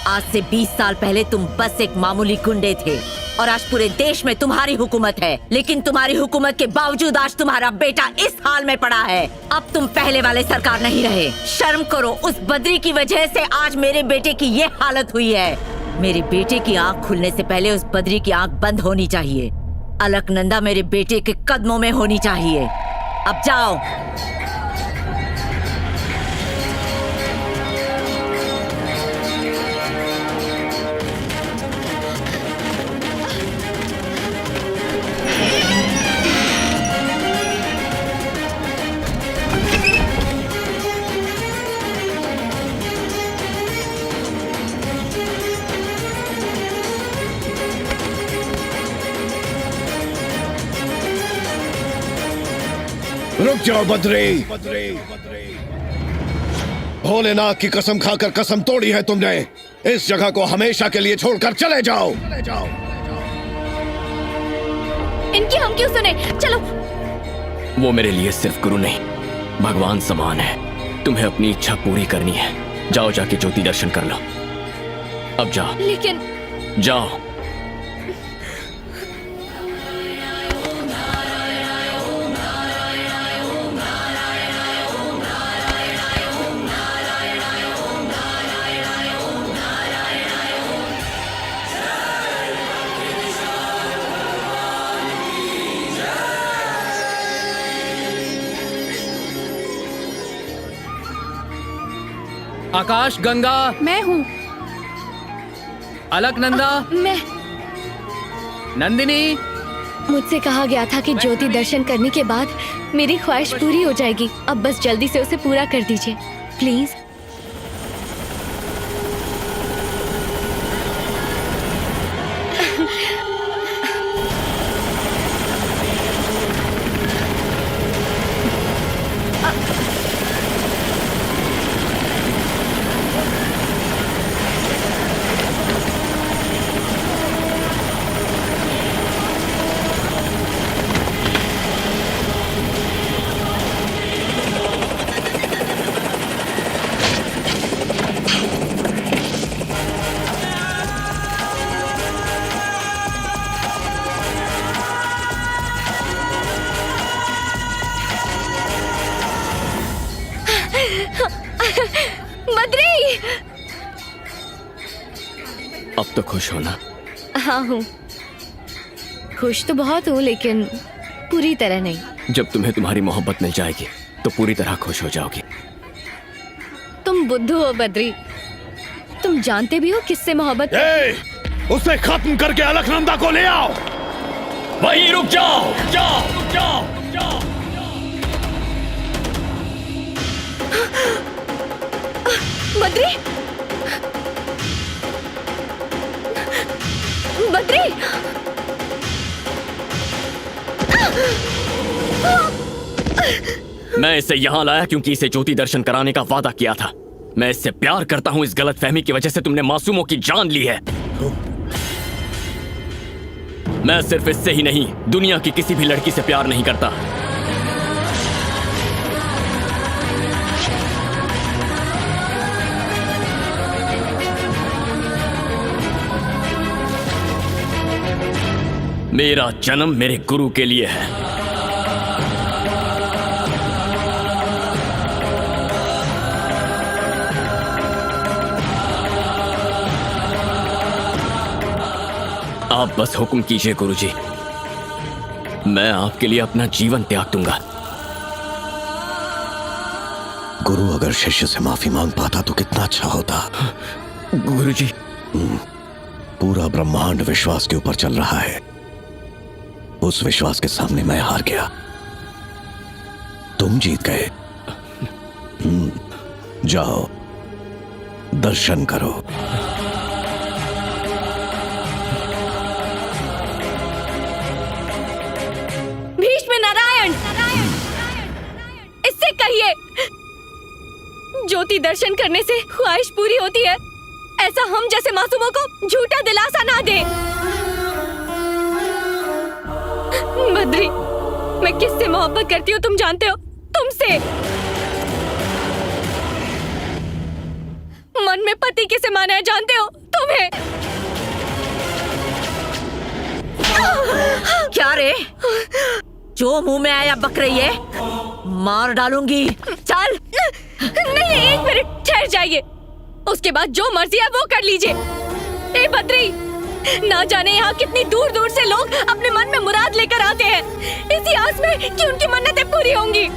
आज से 20 साल पहले तुम बस एक मामूली गुंडे थे, और आज पूरे देश में तुम्हारी हुकूमत है। लेकिन तुम्हारी हुकूमत के बावजूद आज तुम्हारा बेटा इस हाल में पड़ा है। अब तुम पहले वाले सरकार नहीं रहे। शर्म करो, उस बद्री की वजह से आज मेरे बेटे की ये हालत हुई है। मेरे बेटे की आंख खुलने से पहले उस बद्री की आंख बंद होनी चाहिए। अलकनंदा मेरे बेटे के कदमों में होनी चाहिए। अब जाओ। रुक जाओ बद्री। भोलेनाथ की कसम खाकर कसम तोड़ी है तुमने। इस जगह को हमेशा के लिए छोड़कर चले जाओ। इनकी हम क्यों सुने? चलो। वो मेरे लिए सिर्फ गुरु नहीं, भगवान समान है। तुम्हें अपनी इच्छा पूरी करनी है। जाओ, जाके ज्योति दर्शन कर लो। अब जाओ। लेकिन जाओ। आकाश गंगा। मैं हूँ। अलकनंदा। मैं। नंदिनी। मुझसे कहा गया था कि ज्योति दर्शन करने के बाद मेरी ख्वाहिश पूरी हो जाएगी। अब बस जल्दी से उसे पूरा कर दीजिए प्लीज। बद्री! अब तो खुश हो ना? हाँ हूँ, खुश तो बहुत हूँ लेकिन पूरी तरह नहीं। जब तुम्हें तुम्हारी मोहब्बत मिल जाएगी तो पूरी तरह खुश हो जाओगी। तुम बुद्धू हो बद्री, तुम जानते भी हो किससे मोहब्बत। उसे खत्म करके अलकनंदा को ले आओ। वहीं रुक जाओ, जाओ, जाओ, जाओ। बद्री, बद्री, मैं इसे यहाँ लाया क्योंकि इसे ज्योति दर्शन कराने का वादा किया था। मैं इससे प्यार करता हूँ। इस गलतफहमी की वजह से तुमने मासूमों की जान ली है। मैं सिर्फ इससे ही नहीं, दुनिया की किसी भी लड़की से प्यार नहीं करता। मेरा जन्म मेरे गुरु के लिए है। आप बस हुक्म कीजिए गुरुजी, मैं आपके लिए अपना जीवन त्याग दूंगा। गुरु अगर शिष्य से माफी मांग पाता तो कितना अच्छा होता। गुरुजी, पूरा ब्रह्मांड विश्वास के ऊपर चल रहा है। उस विश्वास के सामने मैं हार गया, तुम जीत गए। जाओ दर्शन करो। भीष्म नारायण, इससे कहिए ज्योति दर्शन करने से ख्वाहिश पूरी होती है। ऐसा हम जैसे मासूमों को झूठा दिलासा ना दे। बद्री, मैं किससे मोहब्बत करती हूँ तुम जानते हो? तुमसे। मन में पति किसे माना है जानते हो? तुम्हें। क्या रे, जो मुंह में आया बक रही है? मार डालूंगी। चल। नहीं, एक मिनट ठहर जाइए, उसके बाद जो मर्जी है वो कर लीजिए। ए बद्री, ना जाने यहाँ कितनी दूर दूर से लोग अपने मन में मुराद लेकर आते हैं इसी आस में कि उनकी मन्नतें पूरी होंगी,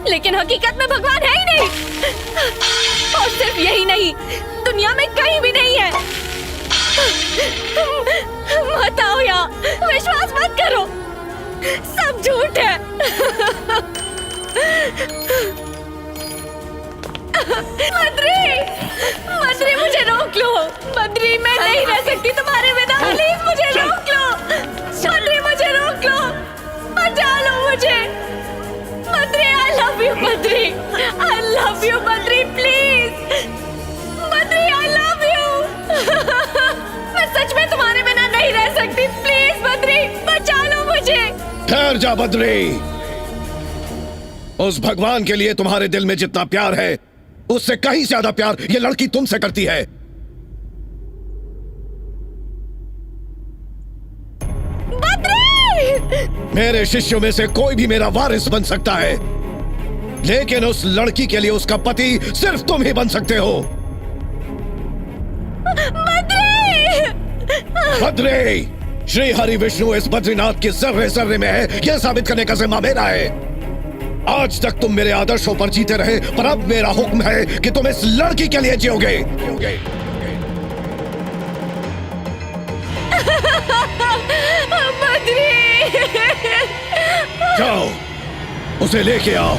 लेकिन हकीकत में भगवान है ही नहीं। और सिर्फ यही नहीं, दुनिया में कहीं भी नहीं है। मत आओ यहाँ, विश्वास मत करो, सब झूठ है। बद्री, बद्री मुझे रोक लो। बद्री, मैं नहीं रह सकती तुम्हारे बिना। प्लीज मुझे रोक लो। बद्री, मुझे रोक लो, बचा लो मुझे। Badri, I love you Badri, I love you Badri, please Badri, I love you. मैं सच में तुम्हारे बिना नहीं रह सकती। प्लीज बद्री, बचा लो मुझे। ठहर जा बद्री, उस भगवान के लिए तुम्हारे दिल में जितना प्यार है उससे कहीं ज्यादा प्यार ये लड़की तुमसे करती है। मेरे शिष्यों में से कोई भी मेरा वारिस बन सकता है, लेकिन उस लड़की के लिए उसका पति सिर्फ तुम ही बन सकते हो। बद्री, श्री हरि विष्णु इस बद्रीनाथ के जर्रे जर्रे में है, यह साबित करने का जिम्मा मेरा है। आज तक तुम मेरे आदर्शों पर जीते रहे, पर अब मेरा हुक्म है कि तुम इस लड़की के लिए जियोगे। बद्री, जाओ, उसे लेके आओ।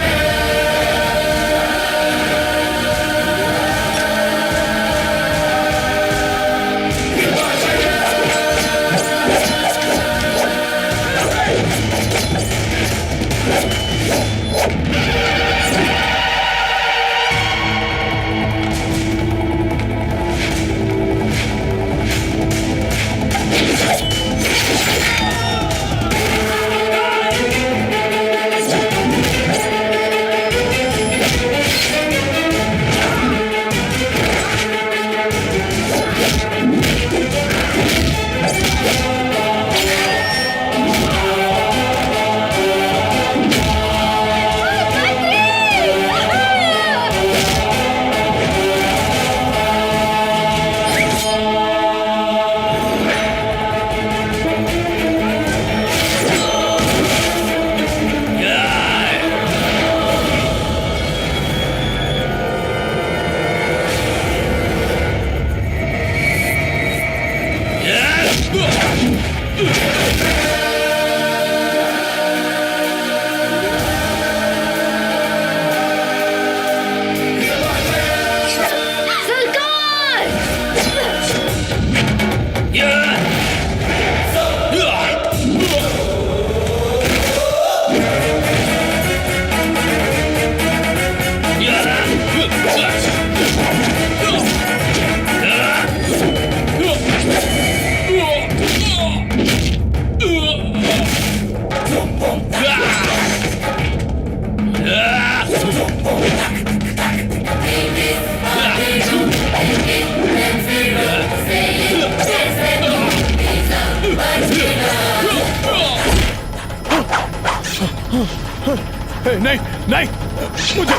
नहीं नहीं,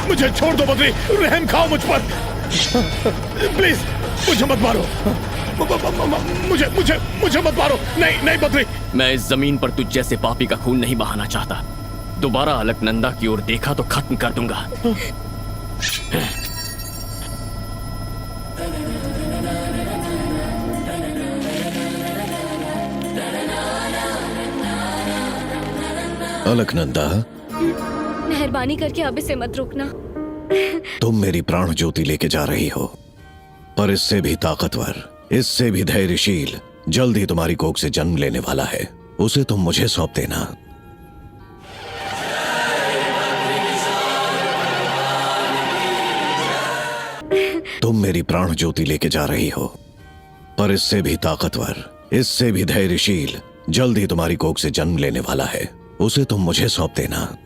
मुझे छोड़ दो बद्री, रहम खाओ मुझ पर प्लीज, मुझे मत मारो, मुझे मत मारो, नहीं बद्री। मैं इस जमीन पर तुझ जैसे पापी का खून नहीं बहाना चाहता। दोबारा अलकनंदा की ओर देखा तो खत्म कर दूंगा। अलकनंदा, मेहरबानी करके अब इसे मत रोकना। तुम मेरी प्राण ज्योति लेके जा रही हो, पर इससे भी ताकतवर, इससे भी धैर्यशील जल्द ही तुम्हारी कोख से जन्म लेने वाला है। उसे तुम मुझे सौंप देना। तुम मेरी प्राण ज्योति लेके जा रही हो, पर इससे भी ताकतवर, इससे भी धैर्यशील जल्द ही तुम्हारी कोख से जन्म लेने वाला है। उसे तुम मुझे सौंप देना।